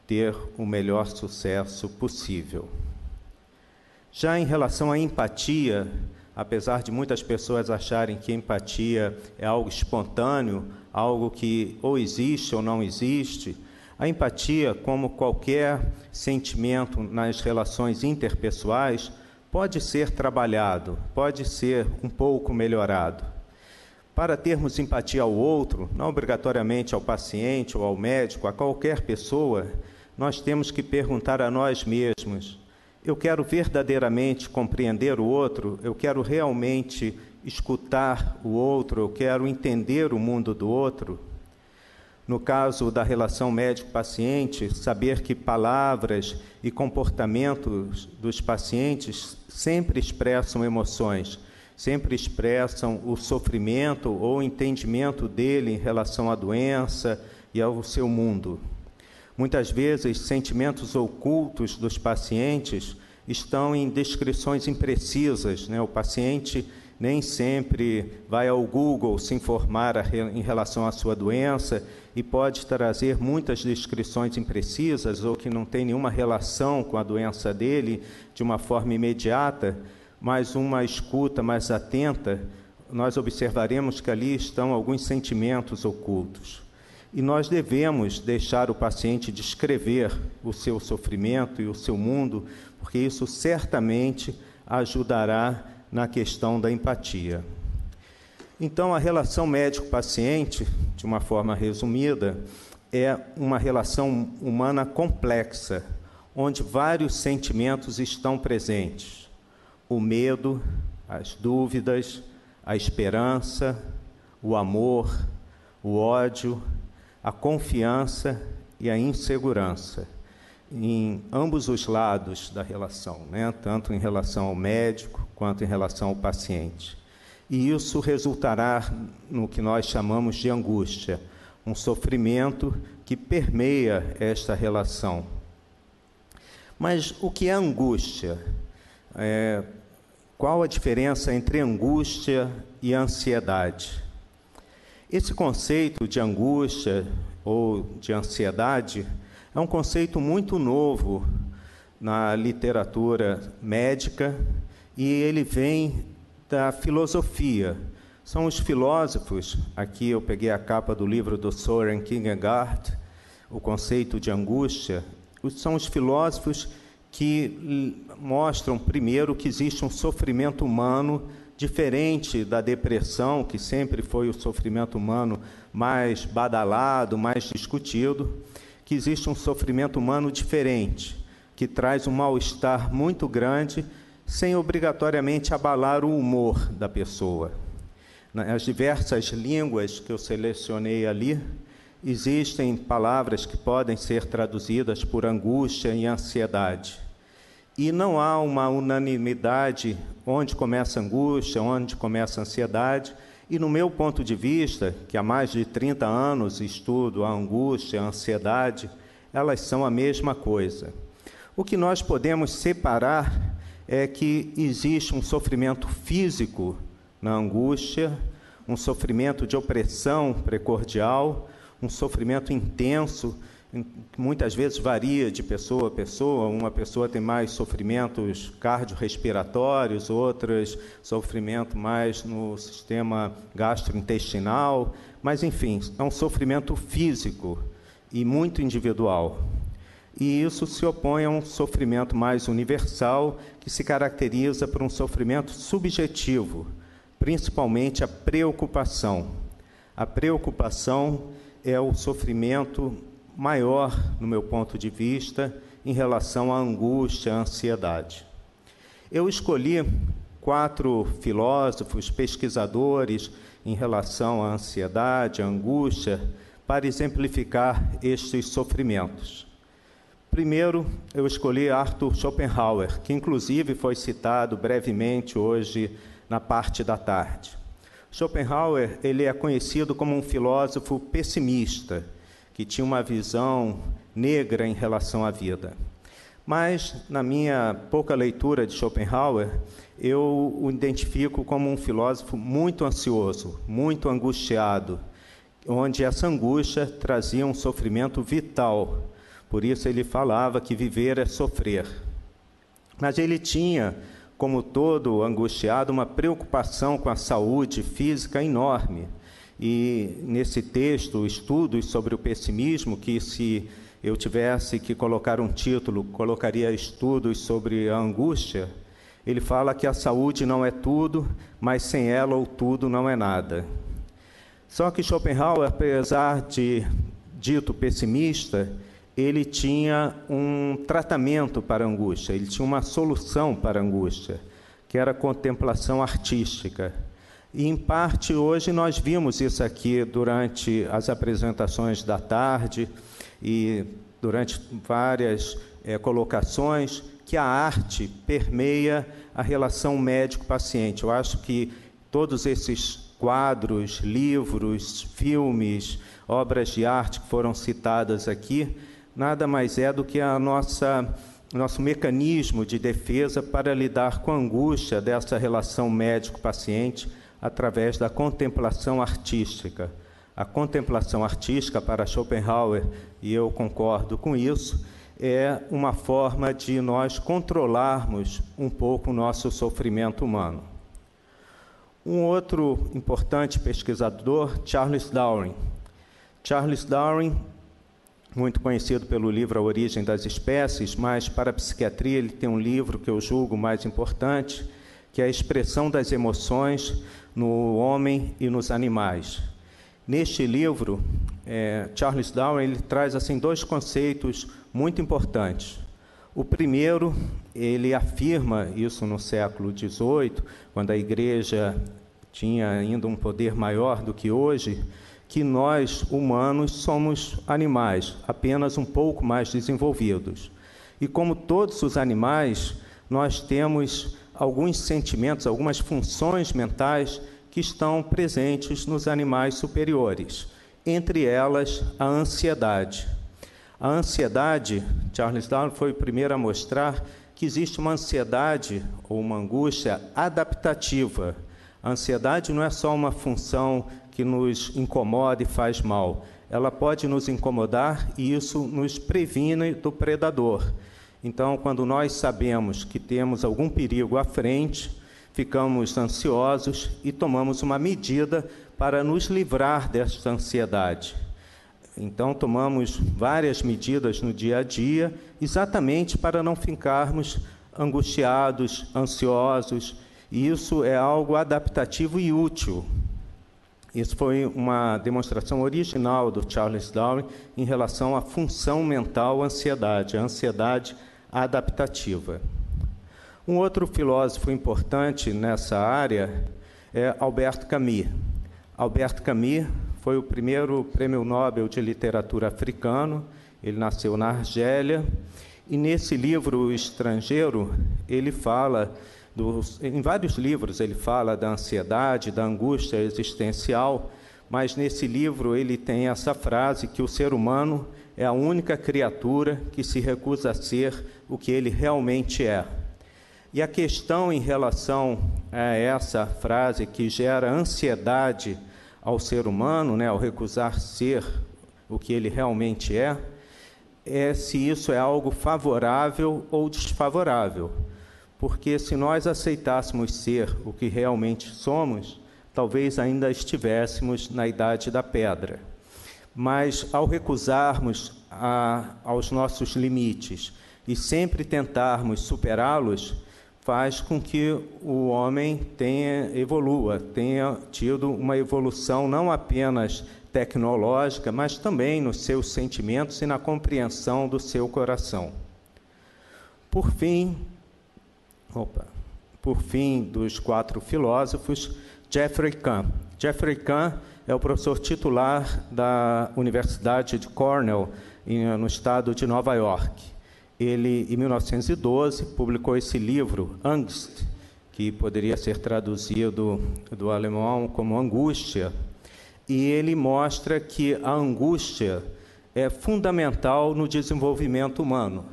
ter o melhor sucesso possível. Já em relação à empatia, apesar de muitas pessoas acharem que empatia é algo espontâneo, algo que ou existe ou não existe, a empatia, como qualquer sentimento nas relações interpessoais, pode ser trabalhado, pode ser um pouco melhorado. Para termos empatia ao outro, não obrigatoriamente ao paciente ou ao médico, a qualquer pessoa, nós temos que perguntar a nós mesmos: eu quero verdadeiramente compreender o outro? Eu quero realmente escutar o outro? Eu quero entender o mundo do outro? No caso da relação médico-paciente, saber que palavras e comportamentos dos pacientes sempre expressam emoções, sempre expressam o sofrimento ou o entendimento dele em relação à doença e ao seu mundo. Muitas vezes, sentimentos ocultos dos pacientes estão em descrições imprecisas, né? O paciente nem sempre vai ao Google se informar em relação à sua doença e pode trazer muitas descrições imprecisas ou que não tem nenhuma relação com a doença dele de uma forma imediata, mas uma escuta mais atenta, nós observaremos que ali estão alguns sentimentos ocultos. E nós devemos deixar o paciente descrever o seu sofrimento e o seu mundo, porque isso certamente ajudará na questão da empatia. Então, a relação médico-paciente, de uma forma resumida, é uma relação humana complexa, onde vários sentimentos estão presentes. O medo, as dúvidas, a esperança, o amor, o ódio, a confiança e a insegurança, em ambos os lados da relação, né? Tanto em relação ao médico quanto em relação ao paciente. E isso resultará no que nós chamamos de angústia, um sofrimento que permeia esta relação. Mas o que é angústia? Qual a diferença entre angústia e ansiedade? Esse conceito de angústia ou de ansiedade é um conceito muito novo na literatura médica e ele vem da filosofia. São os filósofos, aqui eu peguei a capa do livro do Søren Kierkegaard, o conceito de angústia, são os filósofos que mostram primeiro que existe um sofrimento humano diferente da depressão, que sempre foi o sofrimento humano mais badalado, mais discutido, que existe um sofrimento humano diferente, que traz um mal-estar muito grande, sem obrigatoriamente abalar o humor da pessoa. Nas diversas línguas que eu selecionei ali, existem palavras que podem ser traduzidas por angústia e ansiedade. E não há uma unanimidade onde começa a angústia, onde começa a ansiedade. E no meu ponto de vista, que há mais de 30 anos estudo a angústia, a ansiedade, elas são a mesma coisa. O que nós podemos separar é que existe um sofrimento físico na angústia, um sofrimento de opressão precordial, um sofrimento intenso, que muitas vezes varia de pessoa a pessoa. Uma pessoa tem mais sofrimentos cardiorrespiratórios, outras sofrimento mais no sistema gastrointestinal, mas, enfim, é um sofrimento físico e muito individual. E isso se opõe a um sofrimento mais universal, que se caracteriza por um sofrimento subjetivo, principalmente a preocupação. A preocupação é o sofrimento maior, no meu ponto de vista, em relação à angústia, à ansiedade. Eu escolhi 4 filósofos, pesquisadores em relação à ansiedade, à angústia, para exemplificar estes sofrimentos. Primeiro, eu escolhi Arthur Schopenhauer, que inclusive foi citado brevemente hoje na parte da tarde. Schopenhauer, ele é conhecido como um filósofo pessimista, que tinha uma visão negra em relação à vida. Mas, na minha pouca leitura de Schopenhauer, eu o identifico como um filósofo muito ansioso, muito angustiado, onde essa angústia trazia um sofrimento vital. Por isso ele falava que viver é sofrer. Mas ele tinha, como todo angustiado, uma preocupação com a saúde física enorme. E nesse texto, estudos sobre o pessimismo, que se eu tivesse que colocar um título, colocaria estudos sobre a angústia, ele fala que a saúde não é tudo, mas sem ela o tudo não é nada. Só que Schopenhauer, apesar de dito pessimista, ele tinha um tratamento para a angústia, ele tinha uma solução para a angústia, que era a contemplação artística. E, em parte, hoje nós vimos isso aqui durante as apresentações da tarde e durante várias colocações, que a arte permeia a relação médico-paciente. Eu acho que todos esses quadros, livros, filmes, obras de arte que foram citadas aqui, nada mais é do que a nossa nosso mecanismo de defesa para lidar com a angústia dessa relação médico-paciente através da contemplação artística. A contemplação artística, para Schopenhauer, e eu concordo com isso, é uma forma de nós controlarmos um pouco o nosso sofrimento humano. Um outro importante pesquisador, Charles Darwin. Charles Darwin, muito conhecido pelo livro A Origem das Espécies, mas para a psiquiatria ele tem um livro que eu julgo mais importante, que é a expressão das emoções no homem e nos animais. Neste livro, Charles Darwin ele traz assim, dois conceitos muito importantes. O primeiro, ele afirma, isso no século XVIII, quando a Igreja tinha ainda um poder maior do que hoje, que nós, humanos, somos animais, apenas um pouco mais desenvolvidos. E como todos os animais, nós temos alguns sentimentos, algumas funções mentais que estão presentes nos animais superiores, entre elas a ansiedade. A ansiedade, Charles Darwin foi o primeiro a mostrar que existe uma ansiedade ou uma angústia adaptativa. A ansiedade não é só uma função que nos incomoda e faz mal. Ela pode nos incomodar e isso nos previne do predador. Então, quando nós sabemos que temos algum perigo à frente, ficamos ansiosos e tomamos uma medida para nos livrar desta ansiedade. Então, tomamos várias medidas no dia a dia, exatamente para não ficarmos angustiados, ansiosos, e isso é algo adaptativo e útil. Isso foi uma demonstração original do Charles Darwin em relação à função mental ansiedade, a ansiedade adaptativa. Um outro filósofo importante nessa área é Albert Camus. Albert Camus foi o primeiro prêmio Nobel de literatura africano, ele nasceu na Argélia, e nesse livro O Estrangeiro, ele fala, em vários livros ele fala da ansiedade, da angústia existencial, mas nesse livro ele tem essa frase que o ser humano é a única criatura que se recusa a ser o que ele realmente é. E a questão em relação a essa frase que gera ansiedade ao ser humano, ao recusar ser o que ele realmente é se isso é algo favorável ou desfavorável. Porque se nós aceitássemos ser o que realmente somos, talvez ainda estivéssemos na idade da pedra. Mas ao recusarmos aos nossos limites e sempre tentarmos superá-los, faz com que o homem tenha tido uma evolução não apenas tecnológica, mas também nos seus sentimentos e na compreensão do seu coração. Por fim, dos quatro filósofos, Geoffrey Kahn. Geoffrey Kahn é o professor titular da Universidade de Cornell, no estado de Nova York. Ele, em 1912, publicou esse livro, Angst, que poderia ser traduzido do alemão como angústia, e ele mostra que a angústia é fundamental no desenvolvimento humano,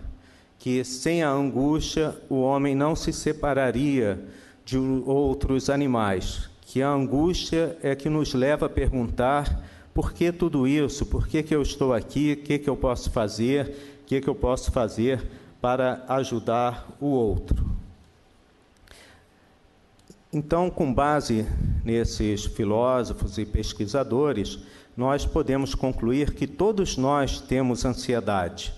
que sem a angústia o homem não se separaria de outros animais, que a angústia é que nos leva a perguntar por que tudo isso, por que eu estou aqui, o que eu posso fazer, o que eu posso fazer para ajudar o outro. Então, com base nesses filósofos e pesquisadores, nós podemos concluir que todos nós temos ansiedade.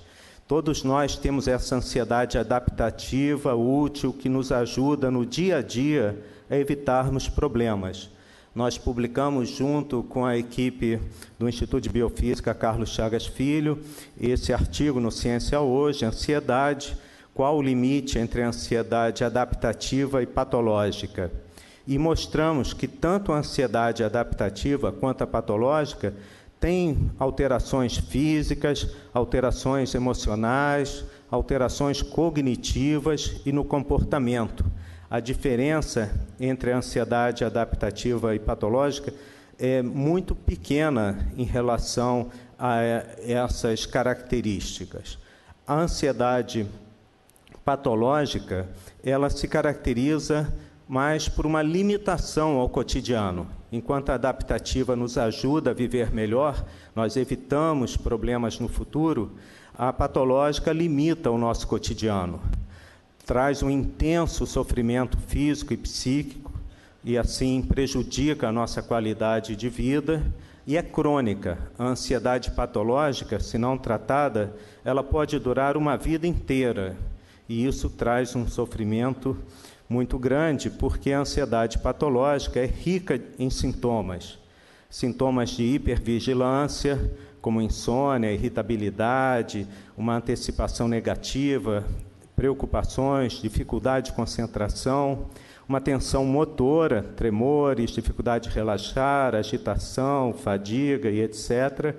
Todos nós temos essa ansiedade adaptativa, útil, que nos ajuda no dia a dia a evitarmos problemas. Nós publicamos, junto com a equipe do Instituto de Biofísica Carlos Chagas Filho, esse artigo no Ciência Hoje, Ansiedade, qual o limite entre a ansiedade adaptativa e patológica. E mostramos que tanto a ansiedade adaptativa quanto a patológica tem alterações físicas, alterações emocionais, alterações cognitivas e no comportamento. A diferença entre a ansiedade adaptativa e patológica é muito pequena em relação a essas características. A ansiedade patológica, ela se caracteriza mais por uma limitação ao cotidiano. Enquanto a adaptativa nos ajuda a viver melhor, nós evitamos problemas no futuro, a patológica limita o nosso cotidiano, traz um intenso sofrimento físico e psíquico, e assim prejudica a nossa qualidade de vida, e é crônica. A ansiedade patológica, se não tratada, ela pode durar uma vida inteira, e isso traz um sofrimento muito grande, porque a ansiedade patológica é rica em sintomas. Sintomas de hipervigilância, como insônia, irritabilidade, uma antecipação negativa, preocupações, dificuldade de concentração, uma tensão motora, tremores, dificuldade de relaxar, agitação, fadiga e etc.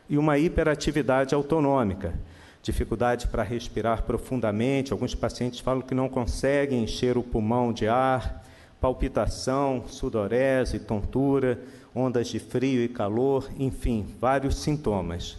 E uma hiperatividade autonômica, dificuldade para respirar profundamente. Alguns pacientes falam que não conseguem encher o pulmão de ar, palpitação, sudorese, tontura, ondas de frio e calor, enfim, vários sintomas.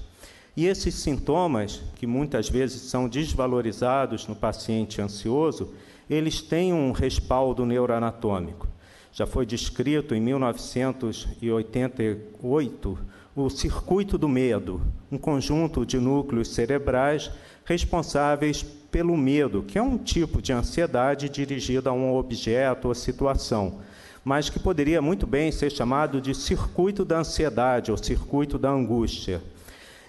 E esses sintomas, que muitas vezes são desvalorizados no paciente ansioso, eles têm um respaldo neuroanatômico. Já foi descrito em 1988 o circuito do medo, um conjunto de núcleos cerebrais responsáveis pelo medo, que é um tipo de ansiedade dirigida a um objeto ou situação, mas que poderia muito bem ser chamado de circuito da ansiedade ou circuito da angústia.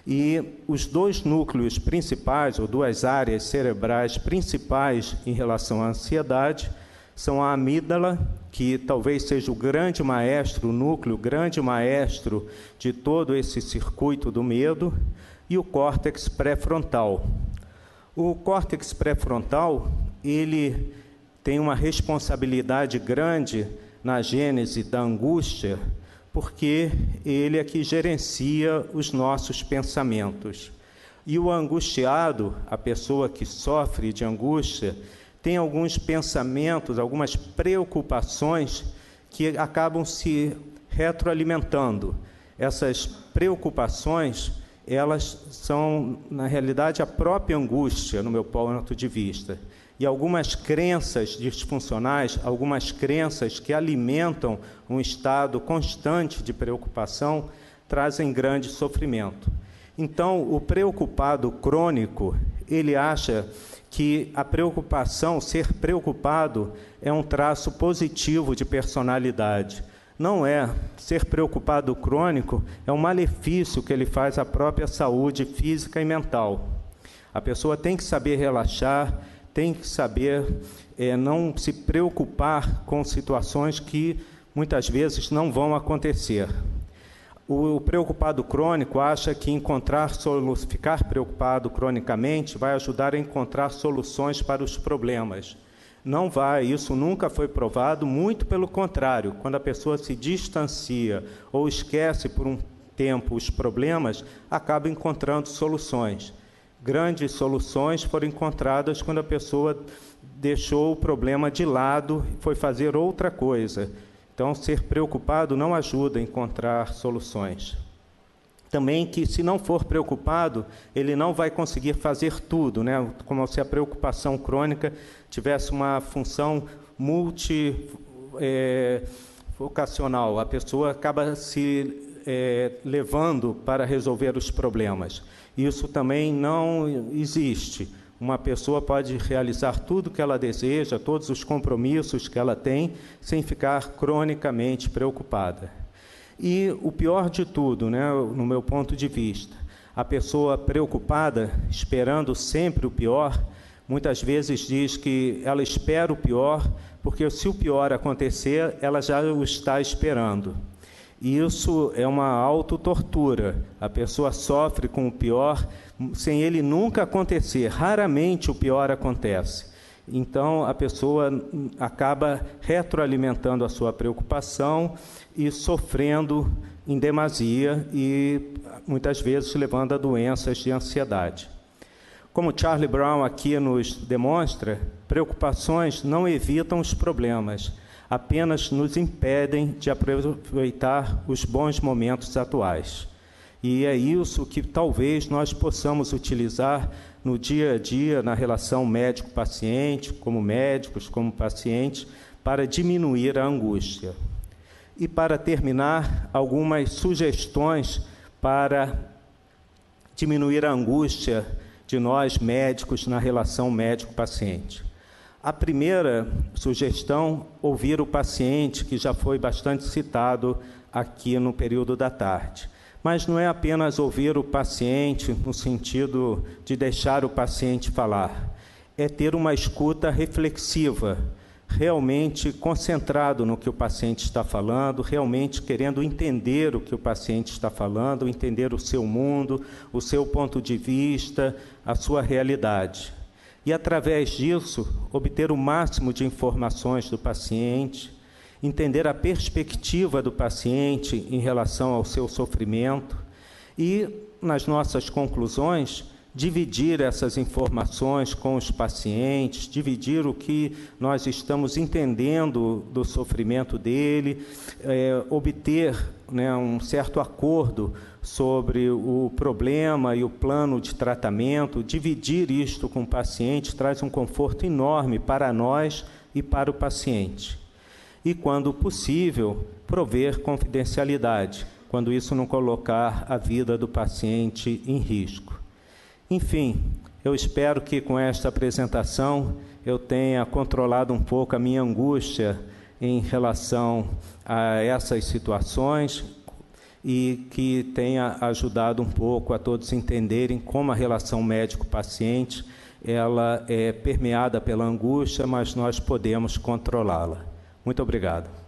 E os dois núcleos principais, ou duas áreas cerebrais principais em relação à ansiedade, são a amígdala, que talvez seja o grande maestro, o núcleo grande maestro de todo esse circuito do medo, e o córtex pré-frontal. O córtex pré-frontal, ele tem uma responsabilidade grande na gênese da angústia, porque ele é que gerencia os nossos pensamentos. E o angustiado, a pessoa que sofre de angústia, tem alguns pensamentos, algumas preocupações que acabam se retroalimentando. Essas preocupações, elas são, na realidade, a própria angústia, no meu ponto de vista. E algumas crenças disfuncionais, algumas crenças que alimentam um estado constante de preocupação, trazem grande sofrimento. Então, o preocupado crônico, ele acha que a preocupação, ser preocupado, é um traço positivo de personalidade. Não é. Ser preocupado crônico é um malefício que ele faz à própria saúde física e mental. A pessoa tem que saber relaxar, tem que saber não se preocupar com situações que muitas vezes não vão acontecer. O preocupado crônico acha que ficar preocupado cronicamente vai ajudar a encontrar soluções para os problemas. Não vai, isso nunca foi provado, muito pelo contrário. Quando a pessoa se distancia ou esquece por um tempo os problemas, acaba encontrando soluções. Grandes soluções foram encontradas quando a pessoa deixou o problema de lado e foi fazer outra coisa. Então, ser preocupado não ajuda a encontrar soluções. Também que, se não for preocupado, ele não vai conseguir fazer tudo, né? Como se a preocupação crônica tivesse uma função multivocacional. A pessoa acaba se levando para resolver os problemas. Isso também não existe. Uma pessoa pode realizar tudo o que ela deseja, todos os compromissos que ela tem, sem ficar cronicamente preocupada. E o pior de tudo, né, no meu ponto de vista, a pessoa preocupada, esperando sempre o pior, muitas vezes diz que ela espera o pior, porque se o pior acontecer, ela já o está esperando. Isso é uma autotortura. A pessoa sofre com o pior sem ele nunca acontecer. Raramente o pior acontece. Então, a pessoa acaba retroalimentando a sua preocupação e sofrendo em demasia e, muitas vezes, levando a doenças de ansiedade. Como Charlie Brown aqui nos demonstra, preocupações não evitam os problemas, apenas nos impedem de aproveitar os bons momentos atuais. E é isso que talvez nós possamos utilizar no dia a dia, na relação médico-paciente, como médicos, como pacientes, para diminuir a angústia. E, para terminar, algumas sugestões para diminuir a angústia de nós, médicos, na relação médico-paciente. A primeira sugestão, ouvir o paciente, que já foi bastante citado aqui no período da tarde. Mas não é apenas ouvir o paciente no sentido de deixar o paciente falar. É ter uma escuta reflexiva, realmente concentrado no que o paciente está falando, realmente querendo entender o que o paciente está falando, entender o seu mundo, o seu ponto de vista, a sua realidade. E, através disso, obter o máximo de informações do paciente, entender a perspectiva do paciente em relação ao seu sofrimento e, nas nossas conclusões, dividir essas informações com os pacientes, dividir o que nós estamos entendendo do sofrimento dele, obter, né, um certo acordo sobre o problema e o plano de tratamento. Dividir isto com o paciente traz um conforto enorme para nós e para o paciente. E, quando possível, prover confidencialidade, quando isso não colocar a vida do paciente em risco. Enfim, eu espero que com esta apresentação eu tenha controlado um pouco a minha angústia em relação a essas situações e que tenha ajudado um pouco a todos entenderem como a relação médico-paciente ela é permeada pela angústia, mas nós podemos controlá-la. Muito obrigado.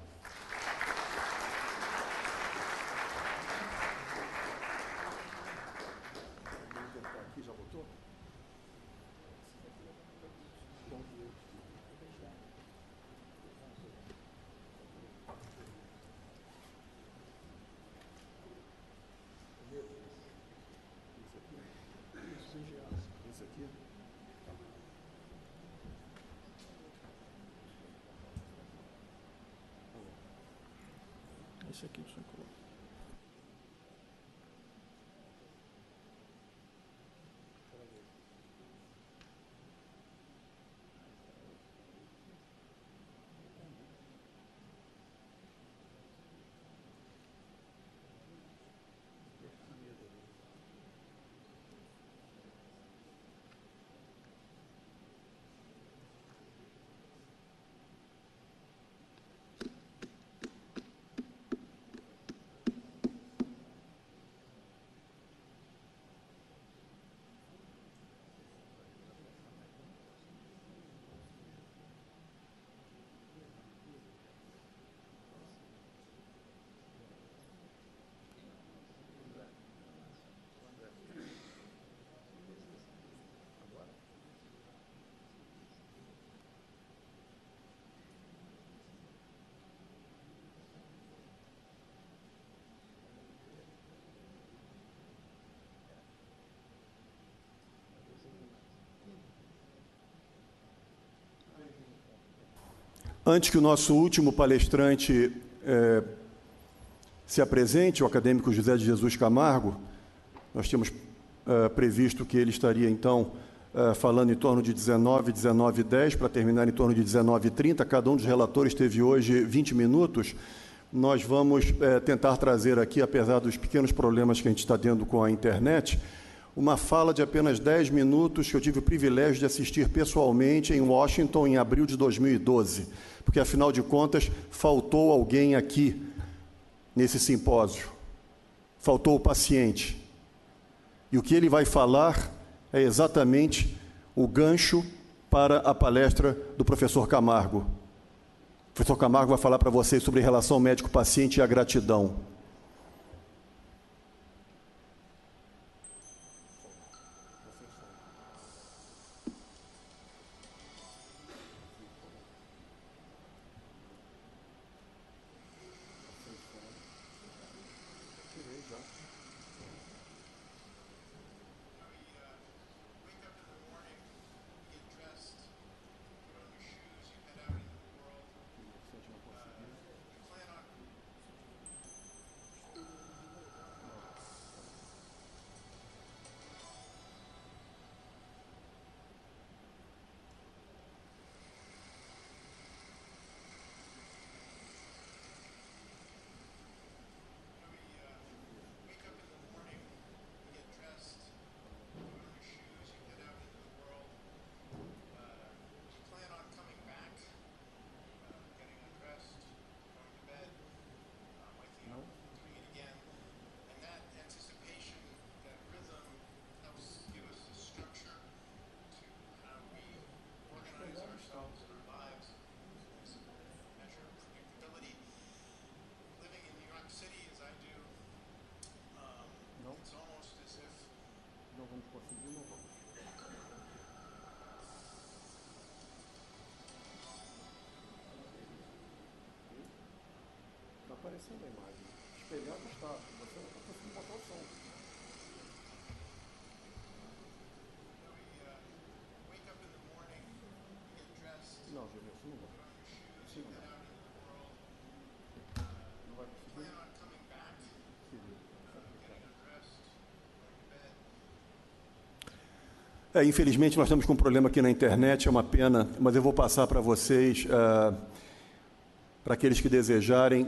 Esse aqui, deixa eu colocar. Antes que o nosso último palestrante se apresente, o acadêmico José de Jesus Camargo, nós tínhamos previsto que ele estaria, então, falando em torno de 19h10, para terminar em torno de 19h30. Cada um dos relatores teve hoje 20 minutos. Nós vamos tentar trazer aqui, apesar dos pequenos problemas que a gente está tendo com a internet, uma fala de apenas 10 minutos que eu tive o privilégio de assistir pessoalmente em Washington em abril de 2012, porque, afinal de contas, faltou alguém aqui nesse simpósio. Faltou o paciente. E o que ele vai falar é exatamente o gancho para a palestra do professor Camargo. O professor Camargo vai falar para vocês sobre relação médico-paciente e a gratidão. aparecendo a imagem. Espelhando está. Você não está conseguindo botar o som. Não, Júlio, isso não vai. Sim, não. Não vai conseguir. Infelizmente, nós estamos com um problema aqui na internet, é uma pena, mas eu vou passar para vocês, para aqueles que desejarem,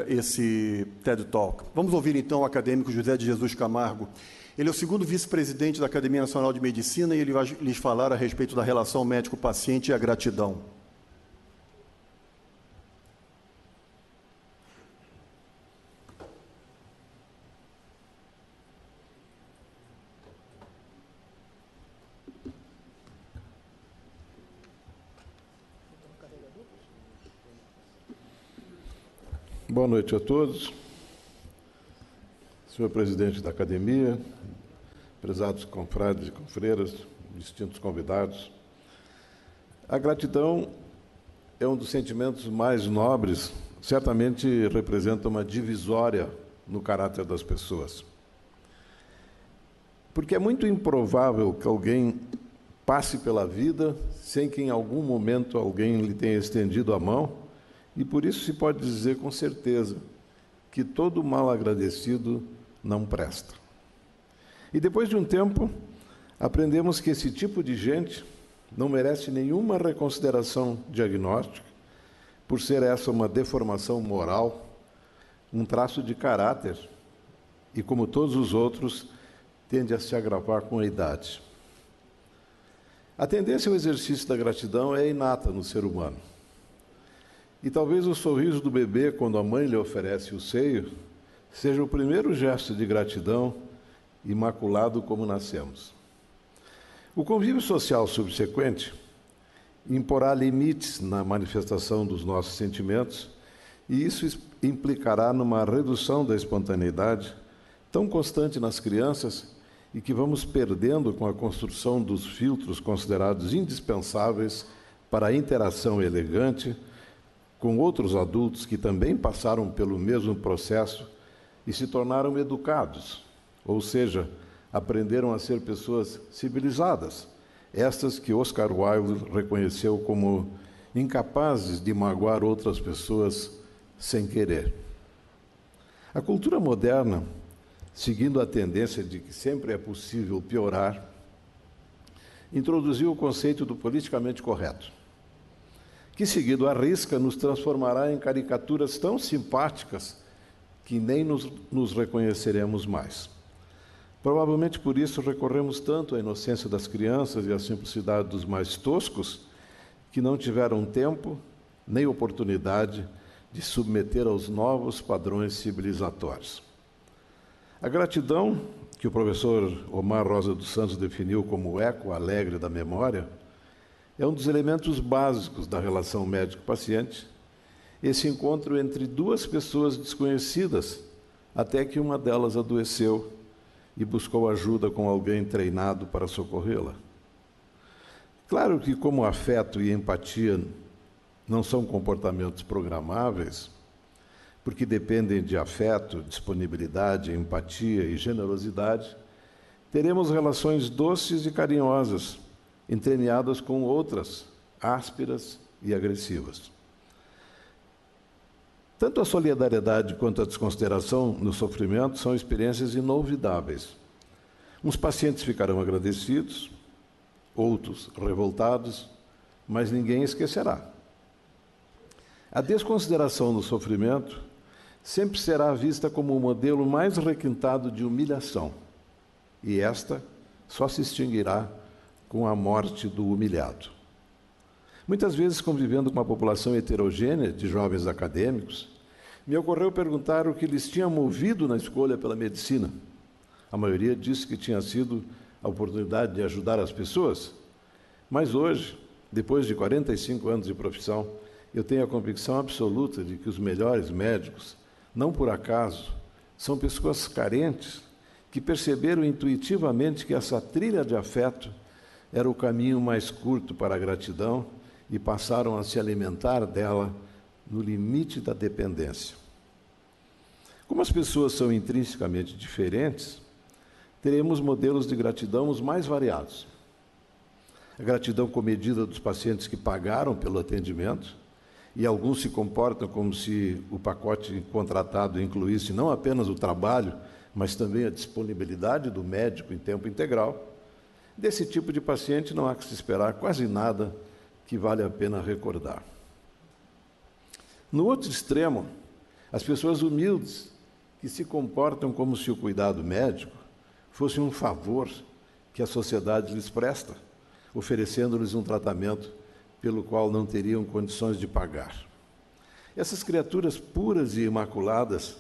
esse TED Talk. Vamos ouvir, então, o acadêmico José de Jesus Camargo. Ele é o segundo vice-presidente da Academia Nacional de Medicina e ele vai lhes falar a respeito da relação médico-paciente e a gratidão. Boa noite a todos. Senhor presidente da academia, prezados confrades e confreiras, distintos convidados. A gratidão é um dos sentimentos mais nobres, certamente representa uma divisória no caráter das pessoas. Porque é muito improvável que alguém passe pela vida sem que em algum momento alguém lhe tenha estendido a mão. E por isso se pode dizer com certeza que todo mal agradecido não presta. E depois de um tempo, aprendemos que esse tipo de gente não merece nenhuma reconsideração diagnóstica, por ser essa uma deformação moral, um traço de caráter, e como todos os outros, tende a se agravar com a idade. A tendência ao exercício da gratidão é inata no ser humano. E talvez o sorriso do bebê, quando a mãe lhe oferece o seio, seja o primeiro gesto de gratidão, imaculado como nascemos. O convívio social subsequente imporá limites na manifestação dos nossos sentimentos, e isso implicará numa redução da espontaneidade, tão constante nas crianças e que vamos perdendo com a construção dos filtros considerados indispensáveis para a interação elegante com outros adultos que também passaram pelo mesmo processo e se tornaram educados, ou seja, aprenderam a ser pessoas civilizadas, estas que Oscar Wilde reconheceu como incapazes de magoar outras pessoas sem querer. A cultura moderna, seguindo a tendência de que sempre é possível piorar, introduziu o conceito do politicamente correto, que, seguido à risca, nos transformará em caricaturas tão simpáticas que nem nos reconheceremos mais. Provavelmente por isso recorremos tanto à inocência das crianças e à simplicidade dos mais toscos, que não tiveram tempo nem oportunidade de submeter aos novos padrões civilizatórios. A gratidão, que o professor Omar Rosa dos Santos definiu como o eco alegre da memória, é um dos elementos básicos da relação médico-paciente, esse encontro entre duas pessoas desconhecidas, até que uma delas adoeceu e buscou ajuda com alguém treinado para socorrê-la. Claro que, como afeto e empatia não são comportamentos programáveis, porque dependem de afeto, disponibilidade, empatia e generosidade, teremos relações doces e carinhosas, entremeadas com outras, ásperas e agressivas. Tanto a solidariedade quanto a desconsideração no sofrimento são experiências inolvidáveis. Uns pacientes ficarão agradecidos, outros revoltados, mas ninguém esquecerá. A desconsideração no sofrimento sempre será vista como o modelo mais requintado de humilhação, e esta só se extinguirá com a morte do humilhado. Muitas vezes, convivendo com uma população heterogênea de jovens acadêmicos, me ocorreu perguntar o que lhes tinha movido na escolha pela medicina. A maioria disse que tinha sido a oportunidade de ajudar as pessoas, mas hoje, depois de 45 anos de profissão, eu tenho a convicção absoluta de que os melhores médicos, não por acaso, são pessoas carentes que perceberam intuitivamente que essa trilha de afeto era o caminho mais curto para a gratidão e passaram a se alimentar dela no limite da dependência. Como as pessoas são intrinsecamente diferentes, teremos modelos de gratidão os mais variados. A gratidão comedida dos pacientes que pagaram pelo atendimento, e alguns se comportam como se o pacote contratado incluísse não apenas o trabalho, mas também a disponibilidade do médico em tempo integral. Desse tipo de paciente não há que se esperar quase nada que vale a pena recordar. No outro extremo, as pessoas humildes, que se comportam como se o cuidado médico fosse um favor que a sociedade lhes presta, oferecendo-lhes um tratamento pelo qual não teriam condições de pagar. Essas criaturas puras e imaculadas,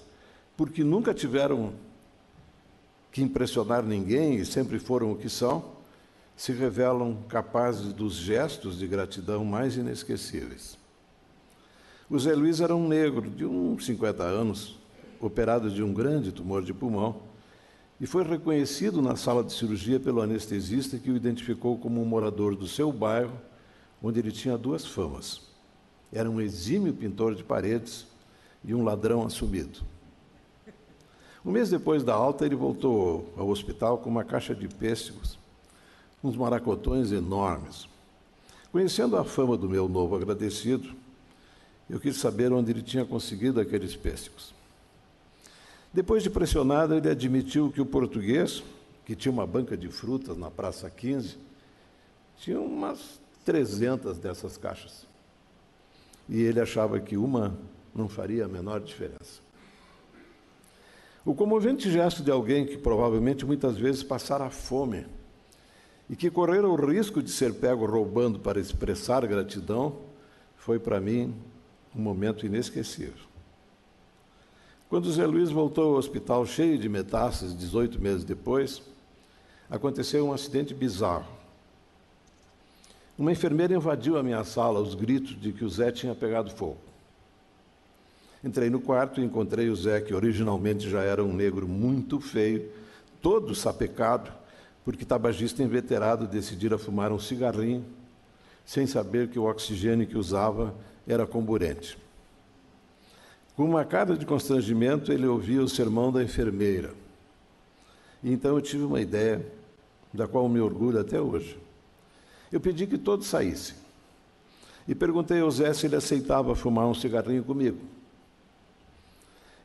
porque nunca tiveram que impressionar ninguém e sempre foram o que são, se revelam capazes dos gestos de gratidão mais inesquecíveis. O Zé Luiz era um negro de uns 50 anos, operado de um grande tumor de pulmão, e foi reconhecido na sala de cirurgia pelo anestesista, que o identificou como um morador do seu bairro, onde ele tinha duas famas. Era um exímio pintor de paredes e um ladrão assumido. Um mês depois da alta, ele voltou ao hospital com uma caixa de pêssegos, uns maracotões enormes. Conhecendo a fama do meu novo agradecido, eu quis saber onde ele tinha conseguido aqueles pêssegos. Depois de pressionado, ele admitiu que o português, que tinha uma banca de frutas na Praça 15, tinha umas 300 dessas caixas. E ele achava que uma não faria a menor diferença. O comovente gesto de alguém que provavelmente muitas vezes passara fome e que correra o risco de ser pego roubando para expressar gratidão foi, para mim, um momento inesquecível. Quando Zé Luiz voltou ao hospital cheio de metástases 18 meses depois, aconteceu um acidente bizarro. Uma enfermeira invadiu a minha sala aos gritos de que o Zé tinha pegado fogo. Entrei no quarto e encontrei o Zé, que originalmente já era um negro muito feio, todo sapecado, porque tabagista inveterado decidira fumar um cigarrinho, sem saber que o oxigênio que usava era comburente. Com uma cara de constrangimento, ele ouvia o sermão da enfermeira. E então eu tive uma ideia, da qual me orgulho até hoje. Eu pedi que todos saíssem. E perguntei ao Zé se ele aceitava fumar um cigarrinho comigo.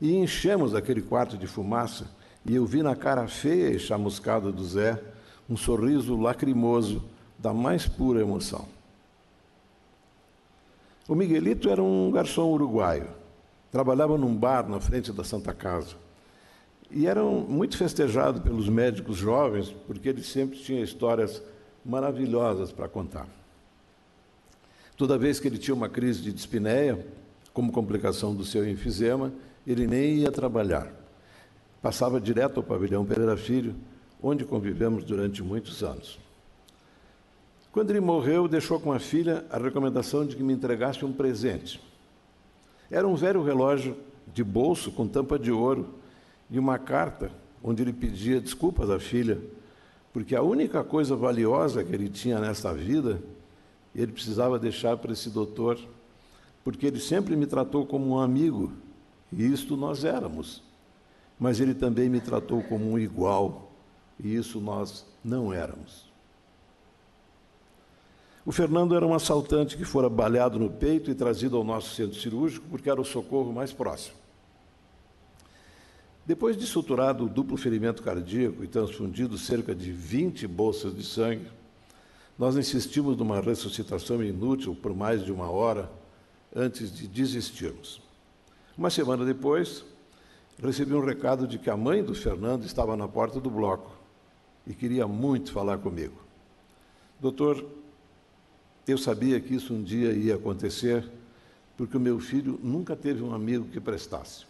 E enchemos aquele quarto de fumaça, e eu vi na cara feia e chamuscada do Zé um sorriso lacrimoso da mais pura emoção. O Miguelito era um garçom uruguaio. Trabalhava num bar na frente da Santa Casa. E era muito festejado pelos médicos jovens, porque ele sempre tinha histórias maravilhosas para contar. Toda vez que ele tinha uma crise de dispneia, como complicação do seu enfisema, ele nem ia trabalhar. Passava direto ao pavilhão Pereira Filho, onde convivemos durante muitos anos. Quando ele morreu, deixou com a filha a recomendação de que me entregasse um presente. Era um velho relógio de bolso com tampa de ouro e uma carta onde ele pedia desculpas à filha, porque a única coisa valiosa que ele tinha nesta vida, ele precisava deixar para esse doutor, porque ele sempre me tratou como um amigo, e isto nós éramos. Mas ele também me tratou como um igual, e isso nós não éramos. O Fernando era um assaltante que fora baleado no peito e trazido ao nosso centro cirúrgico porque era o socorro mais próximo. Depois de suturado o duplo ferimento cardíaco e transfundido cerca de 20 bolsas de sangue, nós insistimos numa ressuscitação inútil por mais de 1 hora antes de desistirmos. Uma semana depois, recebi um recado de que a mãe do Fernando estava na porta do bloco e queria muito falar comigo. Doutor, eu sabia que isso um dia ia acontecer, porque o meu filho nunca teve um amigo que prestasse.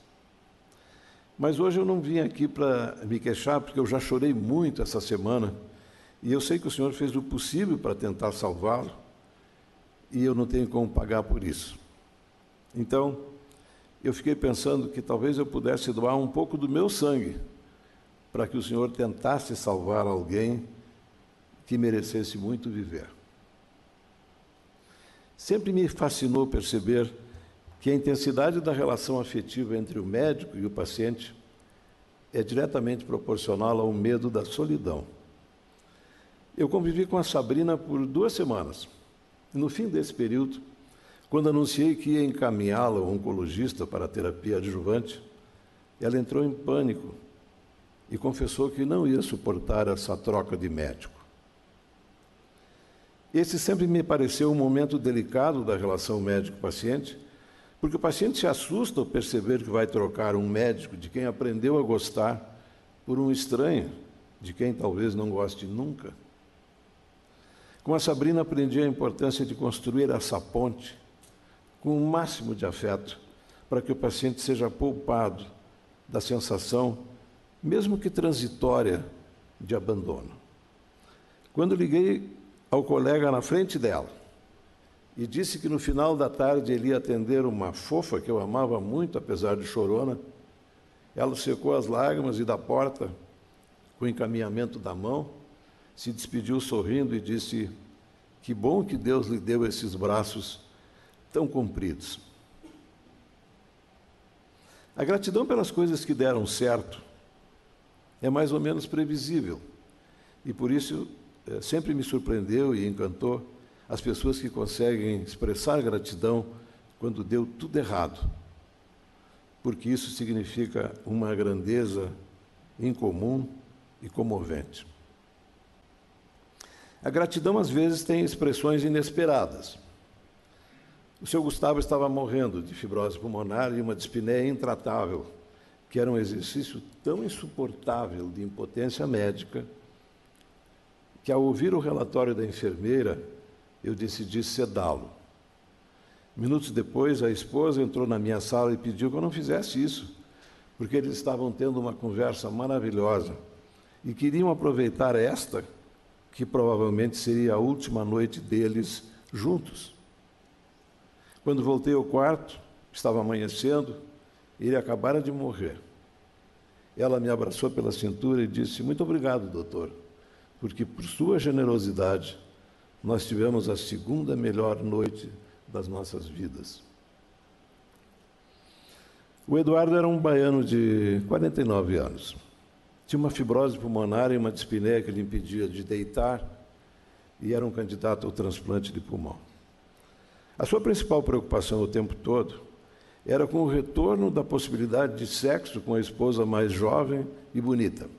Mas hoje eu não vim aqui para me queixar, porque eu já chorei muito essa semana, e eu sei que o senhor fez o possível para tentar salvá-lo, e eu não tenho como pagar por isso. Então, eu fiquei pensando que talvez eu pudesse doar um pouco do meu sangue, para que o senhor tentasse salvar alguém que merecesse muito viver. Sempre me fascinou perceber que a intensidade da relação afetiva entre o médico e o paciente é diretamente proporcional ao medo da solidão. Eu convivi com a Sabrina por 2 semanas. E no fim desse período, quando anunciei que ia encaminhá-la ao oncologista para a terapia adjuvante, ela entrou em pânico e confessou que não ia suportar essa troca de médico. Esse sempre me pareceu um momento delicado da relação médico-paciente, porque o paciente se assusta ao perceber que vai trocar um médico de quem aprendeu a gostar por um estranho, de quem talvez não goste nunca. Com a Sabrina aprendi a importância de construir essa ponte com o máximo de afeto, para que o paciente seja poupado da sensação, mesmo que transitória, de abandono. Quando liguei ao colega na frente dela e disse que no final da tarde ele ia atender uma fofa que eu amava muito, apesar de chorona, ela secou as lágrimas e da porta, com o encaminhamento da mão, se despediu sorrindo e disse: que bom que Deus lhe deu esses braços tão compridos. A gratidão pelas coisas que deram certo é mais ou menos previsível, e por isso sempre me surpreendeu e encantou as pessoas que conseguem expressar gratidão quando deu tudo errado, porque isso significa uma grandeza incomum e comovente. A gratidão, às vezes, tem expressões inesperadas. O seu Gustavo estava morrendo de fibrose pulmonar e uma dispneia intratável, que era um exercício tão insuportável de impotência médica, que, ao ouvir o relatório da enfermeira, eu decidi sedá-lo. Minutos depois, a esposa entrou na minha sala e pediu que eu não fizesse isso, porque eles estavam tendo uma conversa maravilhosa e queriam aproveitar esta, que provavelmente seria a última noite deles juntos. Quando voltei ao quarto, estava amanhecendo, ele acabara de morrer. Ela me abraçou pela cintura e disse: muito obrigado, doutor, porque por sua generosidade nós tivemos a 2ª melhor noite das nossas vidas. O Eduardo era um baiano de 49 anos. Tinha uma fibrose pulmonar e uma dispneia que lhe impedia de deitar e era um candidato ao transplante de pulmão. A sua principal preocupação o tempo todo era com o retorno da possibilidade de sexo com a esposa mais jovem e bonita.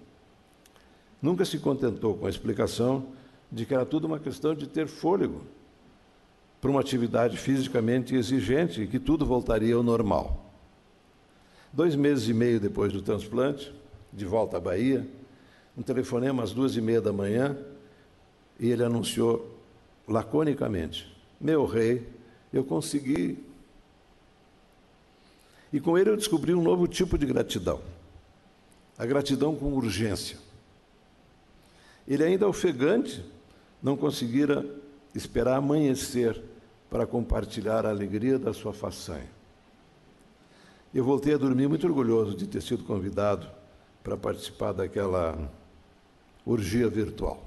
Nunca se contentou com a explicação de que era tudo uma questão de ter fôlego para uma atividade fisicamente exigente e que tudo voltaria ao normal. 2 meses e meio depois do transplante, de volta à Bahia, um telefonema às 2h30 da manhã, e ele anunciou laconicamente: meu rei, eu consegui. E com ele eu descobri um novo tipo de gratidão, a gratidão com urgência. Ele, ainda ofegante, não conseguira esperar amanhecer para compartilhar a alegria da sua façanha. Eu voltei a dormir muito orgulhoso de ter sido convidado para participar daquela orgia virtual.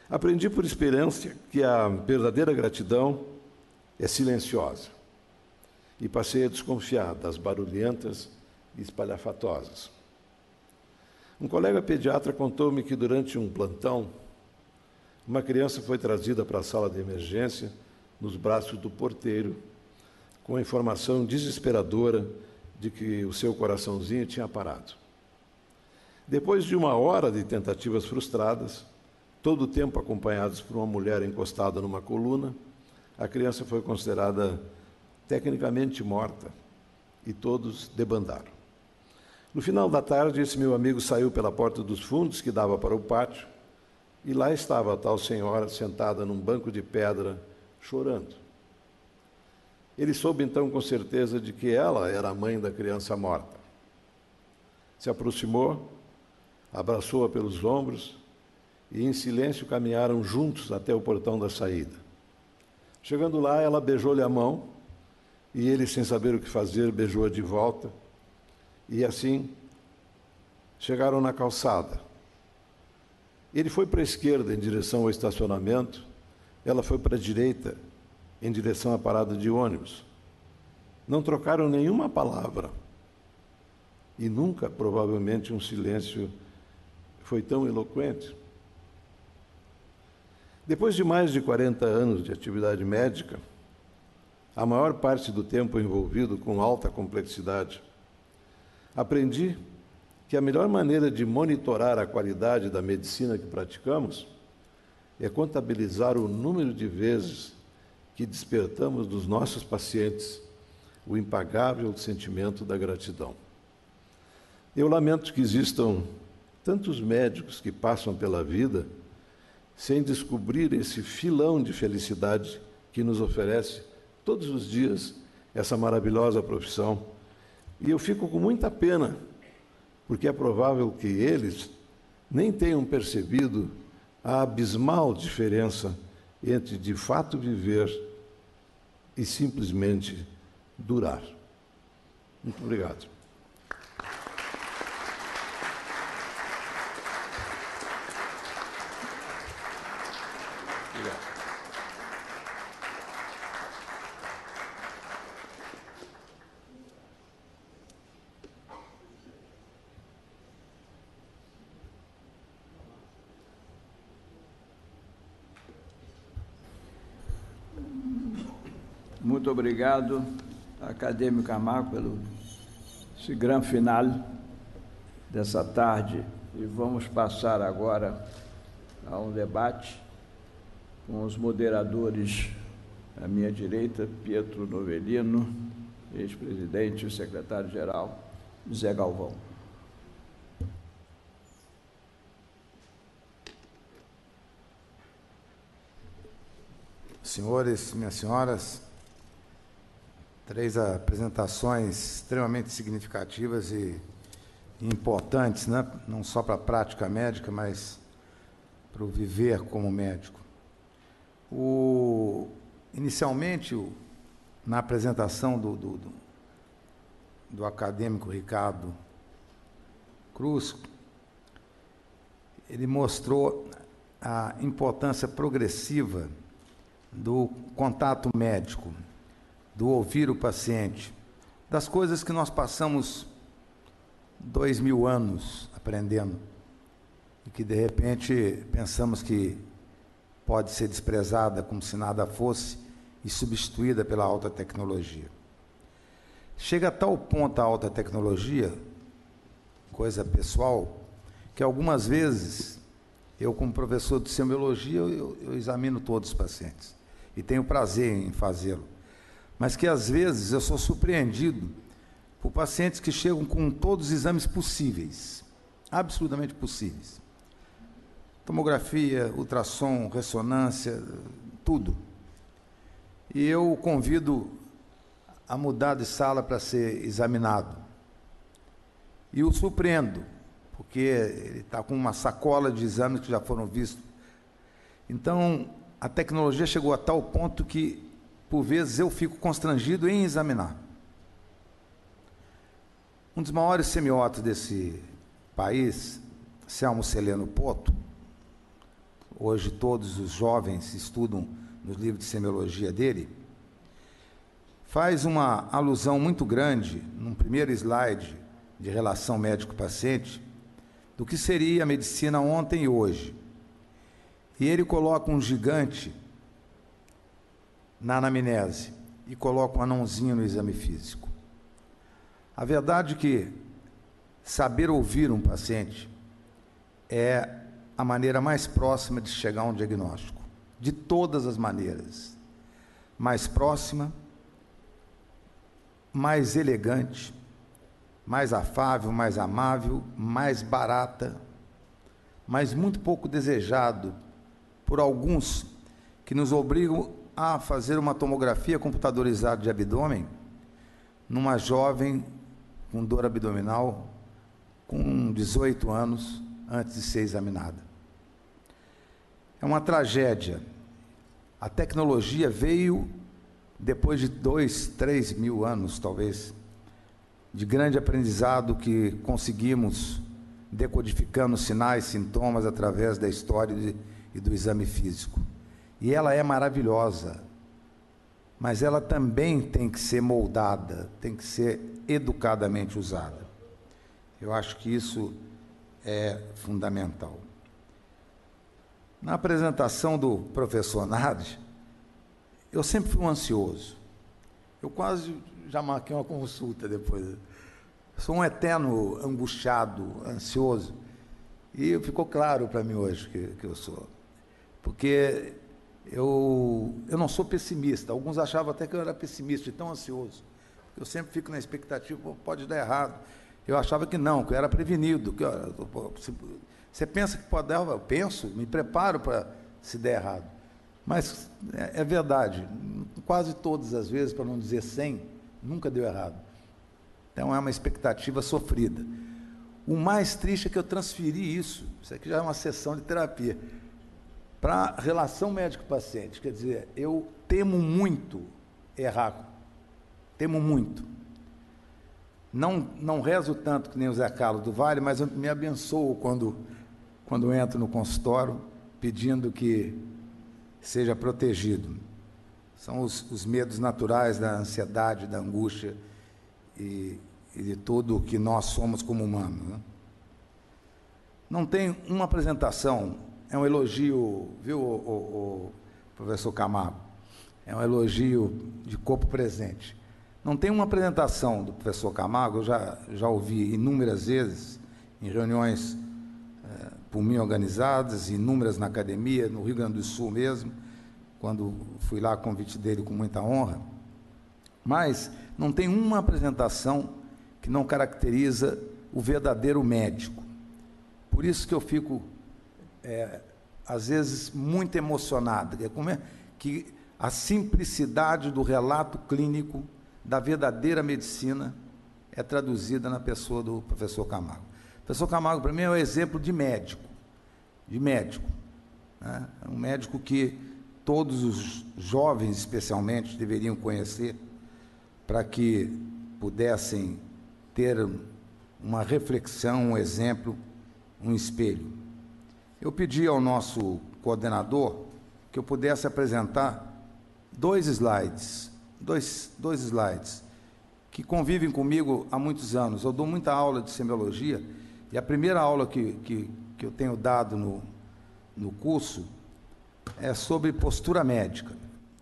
Aprendi por experiência que a verdadeira gratidão é silenciosa e passei a desconfiar das barulhentas e espalhafatosas. Um colega pediatra contou-me que durante um plantão, uma criança foi trazida para a sala de emergência nos braços do porteiro, com a informação desesperadora de que o seu coraçãozinho tinha parado. Depois de 1 hora de tentativas frustradas, todo o tempo acompanhados por uma mulher encostada numa coluna, a criança foi considerada tecnicamente morta e todos debandaram. No final da tarde, esse meu amigo saiu pela porta dos fundos, que dava para o pátio, e lá estava a tal senhora sentada num banco de pedra, chorando. Ele soube então com certeza de que ela era a mãe da criança morta. Se aproximou, abraçou-a pelos ombros e em silêncio caminharam juntos até o portão da saída. Chegando lá, ela beijou-lhe a mão e ele, sem saber o que fazer, beijou-a de volta. E assim, chegaram na calçada. Ele foi para a esquerda, em direção ao estacionamento, ela foi para a direita, em direção à parada de ônibus. não trocaram nenhuma palavra. E nunca, provavelmente, um silêncio foi tão eloquente. Depois de mais de 40 anos de atividade médica, a maior parte do tempo envolvido com alta complexidade, aprendi que a melhor maneira de monitorar a qualidade da medicina que praticamos é contabilizar o número de vezes que despertamos dos nossos pacientes o impagável sentimento da gratidão. Eu lamento que existam tantos médicos que passam pela vida sem descobrir esse filão de felicidade que nos oferece todos os dias essa maravilhosa profissão. E eu fico com muita pena, porque é provável que eles nem tenham percebido a abismal diferença entre de fato viver e simplesmente durar. Muito obrigado. Muito obrigado, acadêmico Camargo, pelo esse grande final dessa tarde. E vamos passar agora a um debate com os moderadores à minha direita, Pietro Novellino, ex-presidente e secretário-geral, Zé Galvão. Senhores, minhas senhoras, 3 apresentações extremamente significativas e importantes, né? Não só para a prática médica, mas para o viver como médico. Inicialmente, na apresentação do acadêmico Ricardo Cruz, ele mostrou a importância progressiva do contato médico, do ouvir o paciente, das coisas que nós passamos 2000 anos aprendendo e que, de repente, pensamos que pode ser desprezada como se nada fosse e substituída pela alta tecnologia. Chega a tal ponto a alta tecnologia, coisa pessoal, que algumas vezes, eu como professor de semiologia, eu examino todos os pacientes e tenho prazer em fazê-lo. Mas que às vezes eu sou surpreendido por pacientes que chegam com todos os exames possíveis, absolutamente possíveis. Tomografia, ultrassom, ressonância, tudo. E eu o convido a mudar de sala para ser examinado. E o surpreendo, porque ele está com uma sacola de exames que já foram vistos. Então, a tecnologia chegou a tal ponto que, por vezes, eu fico constrangido em examinar. Um dos maiores semióticos desse país, Selmo Celeno Poto, hoje todos os jovens estudam nos livros de semiologia dele, faz uma alusão muito grande, num primeiro slide de relação médico-paciente, do que seria a medicina ontem e hoje. E ele coloca um gigante na anamnese e coloca um anãozinho no exame físico. A verdade é que saber ouvir um paciente é a maneira mais próxima de chegar a um diagnóstico, de todas as maneiras. Mais próxima, mais elegante, mais afável, mais amável, mais barata, mas muito pouco desejado por alguns que nos obrigam a fazer uma tomografia computadorizada de abdômen numa jovem com dor abdominal com 18 anos antes de ser examinada. É uma tragédia. A tecnologia veio depois de 2, 3 mil anos, talvez, de grande aprendizado que conseguimos decodificando sinais, sintomas através da história e do exame físico. E ela é maravilhosa. mas ela também tem que ser moldada, tem que ser educadamente usada. Eu acho que isso é fundamental. Na apresentação do professor Nardes, eu sempre fui um ansioso. Eu quase já marquei uma consulta depois. Sou um eterno angustiado, ansioso. E ficou claro para mim hoje que eu sou. Porque eu não sou pessimista. Alguns achavam até que eu era pessimista e tão ansioso. Eu sempre fico na expectativa, pode dar errado. Eu achava que não, que eu era prevenido. Que, você pensa que pode dar errado? Eu penso, me preparo para se der errado. Mas é verdade, quase todas as vezes, para não dizer 100, nunca deu errado. Então é uma expectativa sofrida. O mais triste é que eu transferi isso aqui já é uma sessão de terapia, para a relação médico-paciente. Quer dizer, eu temo muito errar, temo muito. Não rezo tanto que nem o Zé Carlos do Vale, mas eu me abençoo quando entro no consultório pedindo que seja protegido. São os medos naturais da ansiedade, da angústia e de tudo o que nós somos como humanos, né? Não tem uma apresentação, é um elogio, viu, o professor Camargo? É um elogio de corpo presente. Não tem uma apresentação do professor Camargo, eu já ouvi inúmeras vezes, em reuniões por mim organizadas, inúmeras na academia, no Rio Grande do Sul mesmo, quando fui lá a convite dele com muita honra, mas não tem uma apresentação que não caracteriza o verdadeiro médico. Por isso que eu fico, às vezes, muito emocionado, que a simplicidade do relato clínico da verdadeira medicina é traduzida na pessoa do professor Camargo. O professor Camargo, para mim, é um exemplo de médico, né? É um médico que todos os jovens, especialmente, deveriam conhecer, para que pudessem ter uma reflexão, um exemplo, um espelho. Eu pedi ao nosso coordenador que eu pudesse apresentar dois slides que convivem comigo há muitos anos. Eu dou muita aula de semiologia e a primeira aula que eu tenho dado no curso é sobre postura médica.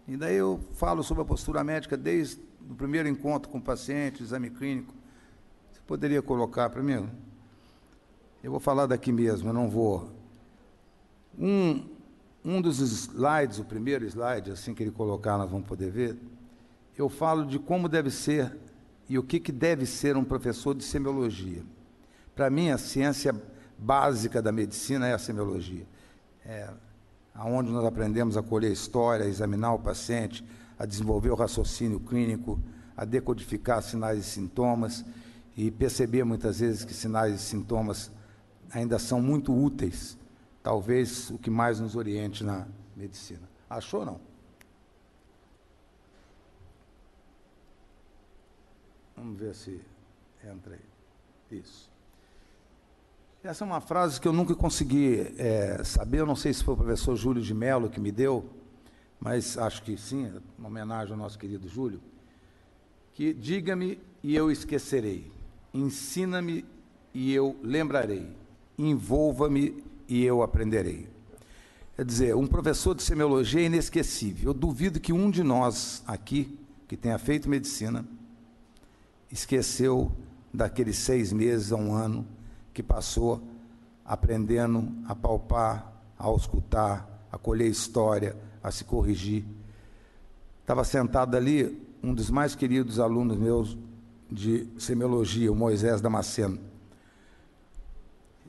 E daí eu falo sobre a postura médica desde o primeiro encontro com o paciente, exame clínico. Você poderia colocar para mim? Eu vou falar daqui mesmo, eu não vou. Um dos slides, o primeiro slide, assim que ele colocar, nós vamos poder ver, eu falo de como deve ser e o que deve ser um professor de semiologia. Para mim, a ciência básica da medicina é a semiologia. Onde nós aprendemos a colher história, a examinar o paciente, a desenvolver o raciocínio clínico, a decodificar sinais e sintomas e perceber muitas vezes que sinais e sintomas ainda são muito úteis, talvez o que mais nos oriente na medicina. Achou ou não? Vamos ver se entra aí. Isso. Essa é uma frase que eu nunca consegui saber, eu não sei se foi o professor Júlio de Mello que me deu, mas acho que sim, uma homenagem ao nosso querido Júlio, que diga-me e eu esquecerei, ensina-me e eu lembrarei, envolva-me e eu aprenderei. Quer dizer, um professor de semiologia é inesquecível. Eu duvido que um de nós aqui, que tenha feito medicina, esqueceu daqueles 6 meses a 1 ano que passou aprendendo a palpar, a auscultar, a colher história, a se corrigir. Estava sentado ali um dos mais queridos alunos meus de semiologia, o Moisés Damasceno.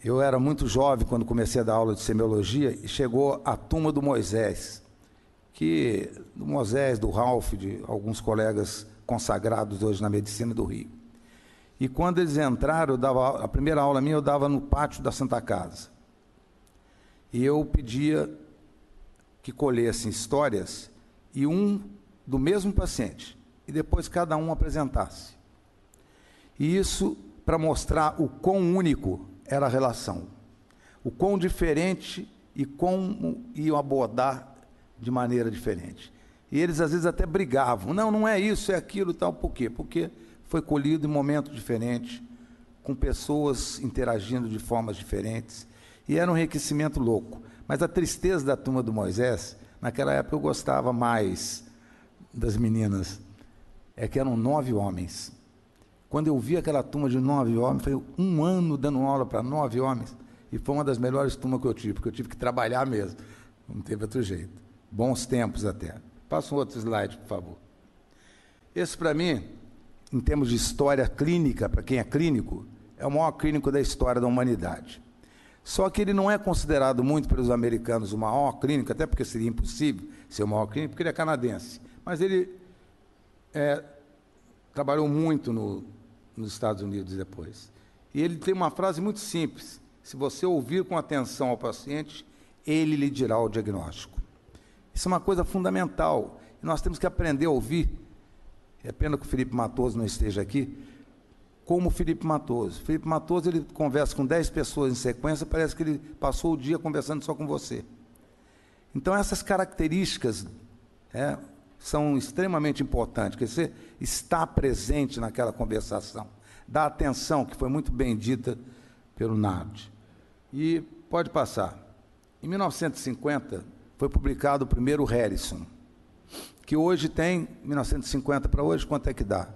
Eu era muito jovem quando comecei a dar aula de semiologia e chegou a turma do Moisés, do Ralph, de alguns colegas consagrados hoje na medicina do Rio. E quando eles entraram, a primeira aula minha eu dava no pátio da Santa Casa. E eu pedia que colhessem histórias e do mesmo paciente, e depois cada um apresentasse. E isso para mostrar o quão único era a relação, o quão diferente e como iam abordar de maneira diferente. E eles, às vezes, até brigavam. Não, não é isso, é aquilo e tal. Por quê? Porque foi colhido em momentos diferentes, com pessoas interagindo de formas diferentes. E era um enriquecimento louco. Mas a tristeza da turma do Moisés, naquela época eu gostava mais das meninas, é que eram 9 homens. Quando eu vi aquela turma de 9 homens, foi 1 ano dando aula para 9 homens, e foi uma das melhores turmas que eu tive, porque eu tive que trabalhar mesmo, não teve outro jeito. Bons tempos até. Passa um outro slide, por favor. Esse, para mim, em termos de história clínica, para quem é clínico, é o maior clínico da história da humanidade. Só que ele não é considerado muito pelos americanos o maior clínico, até porque seria impossível ser o maior clínico, porque ele é canadense. Mas ele trabalhou muito nos Estados Unidos depois. E ele tem uma frase muito simples: se você ouvir com atenção ao paciente, ele lhe dirá o diagnóstico. Isso é uma coisa fundamental. E nós temos que aprender a ouvir. É pena que o Felipe Matoso não esteja aqui, como o Felipe Matoso. Felipe Matoso, ele conversa com 10 pessoas em sequência, parece que ele passou o dia conversando só com você. Então, essas características são extremamente importantes, que você está presente naquela conversação, dá atenção, que foi muito bem dita pelo Nardi. E pode passar. Em 1950, foi publicado o primeiro Harrison, que hoje tem, 1950 para hoje, quanto é que dá?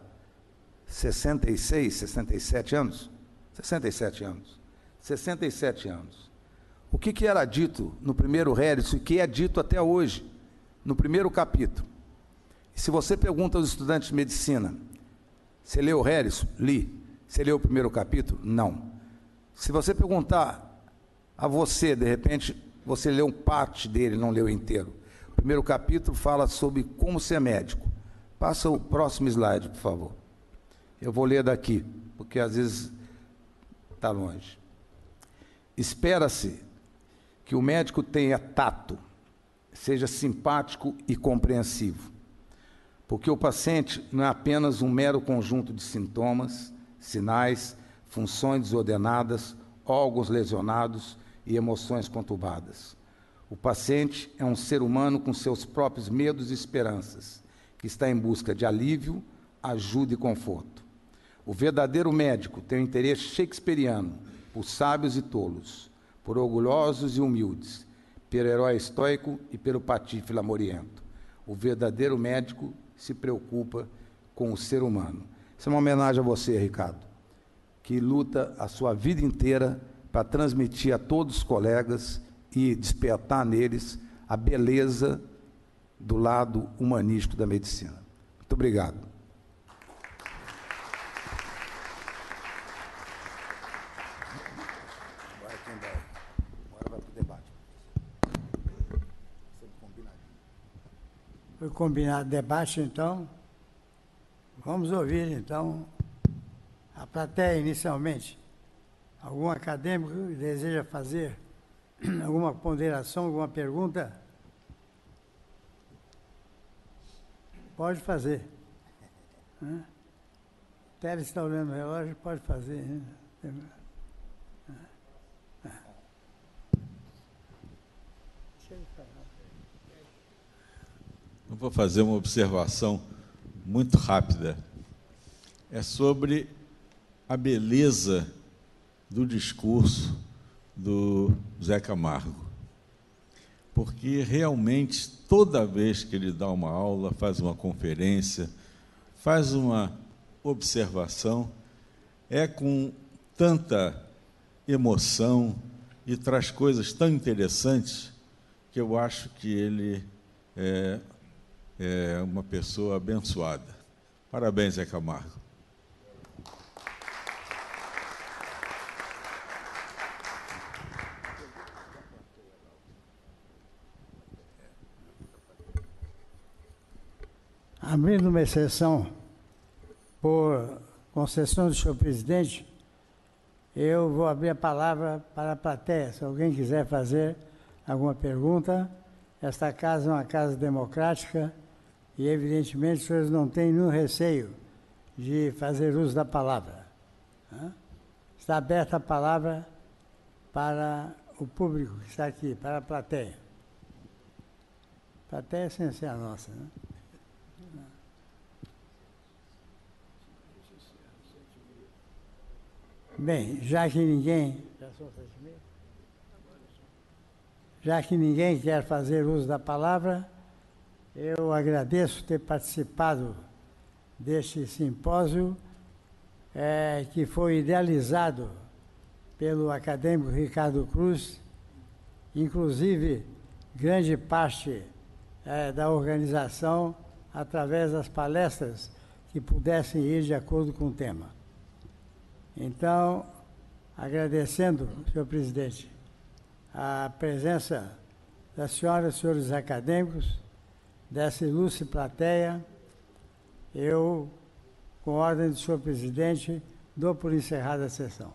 66, 67 anos? 67 anos. 67 anos. O que era dito no primeiro Harrison e que é dito até hoje, no primeiro capítulo? E se você pergunta aos estudantes de medicina, você leu o Harrison? Li. Você leu o primeiro capítulo? Não. Se você perguntar a você, de repente, você leu parte dele, não leu inteiro. O primeiro capítulo fala sobre como ser médico. Passa o próximo slide, por favor. Eu vou ler daqui, porque às vezes está longe. Espera-se que o médico tenha tato, seja simpático e compreensivo, porque o paciente não é apenas um mero conjunto de sintomas, sinais, funções desordenadas, órgãos lesionados e emoções conturbadas. O paciente é um ser humano com seus próprios medos e esperanças, que está em busca de alívio, ajuda e conforto. O verdadeiro médico tem um interesse shakespeariano por sábios e tolos, por orgulhosos e humildes, pelo herói estoico e pelo patife lamoriento. O verdadeiro médico se preocupa com o ser humano. Isso é uma homenagem a você, Ricardo, que luta a sua vida inteira para transmitir a todos os colegas e despertar neles a beleza do lado humanístico da medicina. Muito obrigado. Agora vai para o debate. Foi combinado debate, então. Vamos ouvir, então, a plateia inicialmente. Algum acadêmico que deseja fazer alguma ponderação, alguma pergunta? Pode fazer. Pérez está olhando o relógio, pode fazer. Eu vou fazer uma observação muito rápida. É sobre a beleza do discurso do Zé Camargo. Porque realmente, toda vez que ele dá uma aula, faz uma conferência, faz uma observação, é com tanta emoção e traz coisas tão interessantes que eu acho que ele é uma pessoa abençoada. Parabéns, Zé Camargo. Abrindo uma exceção, por concessão do senhor presidente, eu vou abrir a palavra para a plateia. Se alguém quiser fazer alguma pergunta, esta casa é uma casa democrática e, evidentemente, os senhores não têm nenhum receio de fazer uso da palavra. Está aberta a palavra para o público que está aqui, para a plateia. plateia sem ser a nossa, né? Bem, já que ninguém quer fazer uso da palavra, eu agradeço ter participado deste simpósio que foi idealizado pelo acadêmico Ricardo Cruz, inclusive grande parte da organização através das palestras que pudessem ir de acordo com o tema. Então, agradecendo, senhor presidente, a presença das senhoras e senhores acadêmicos, dessa ilustre plateia, eu, com ordem do senhor presidente, dou por encerrada a sessão.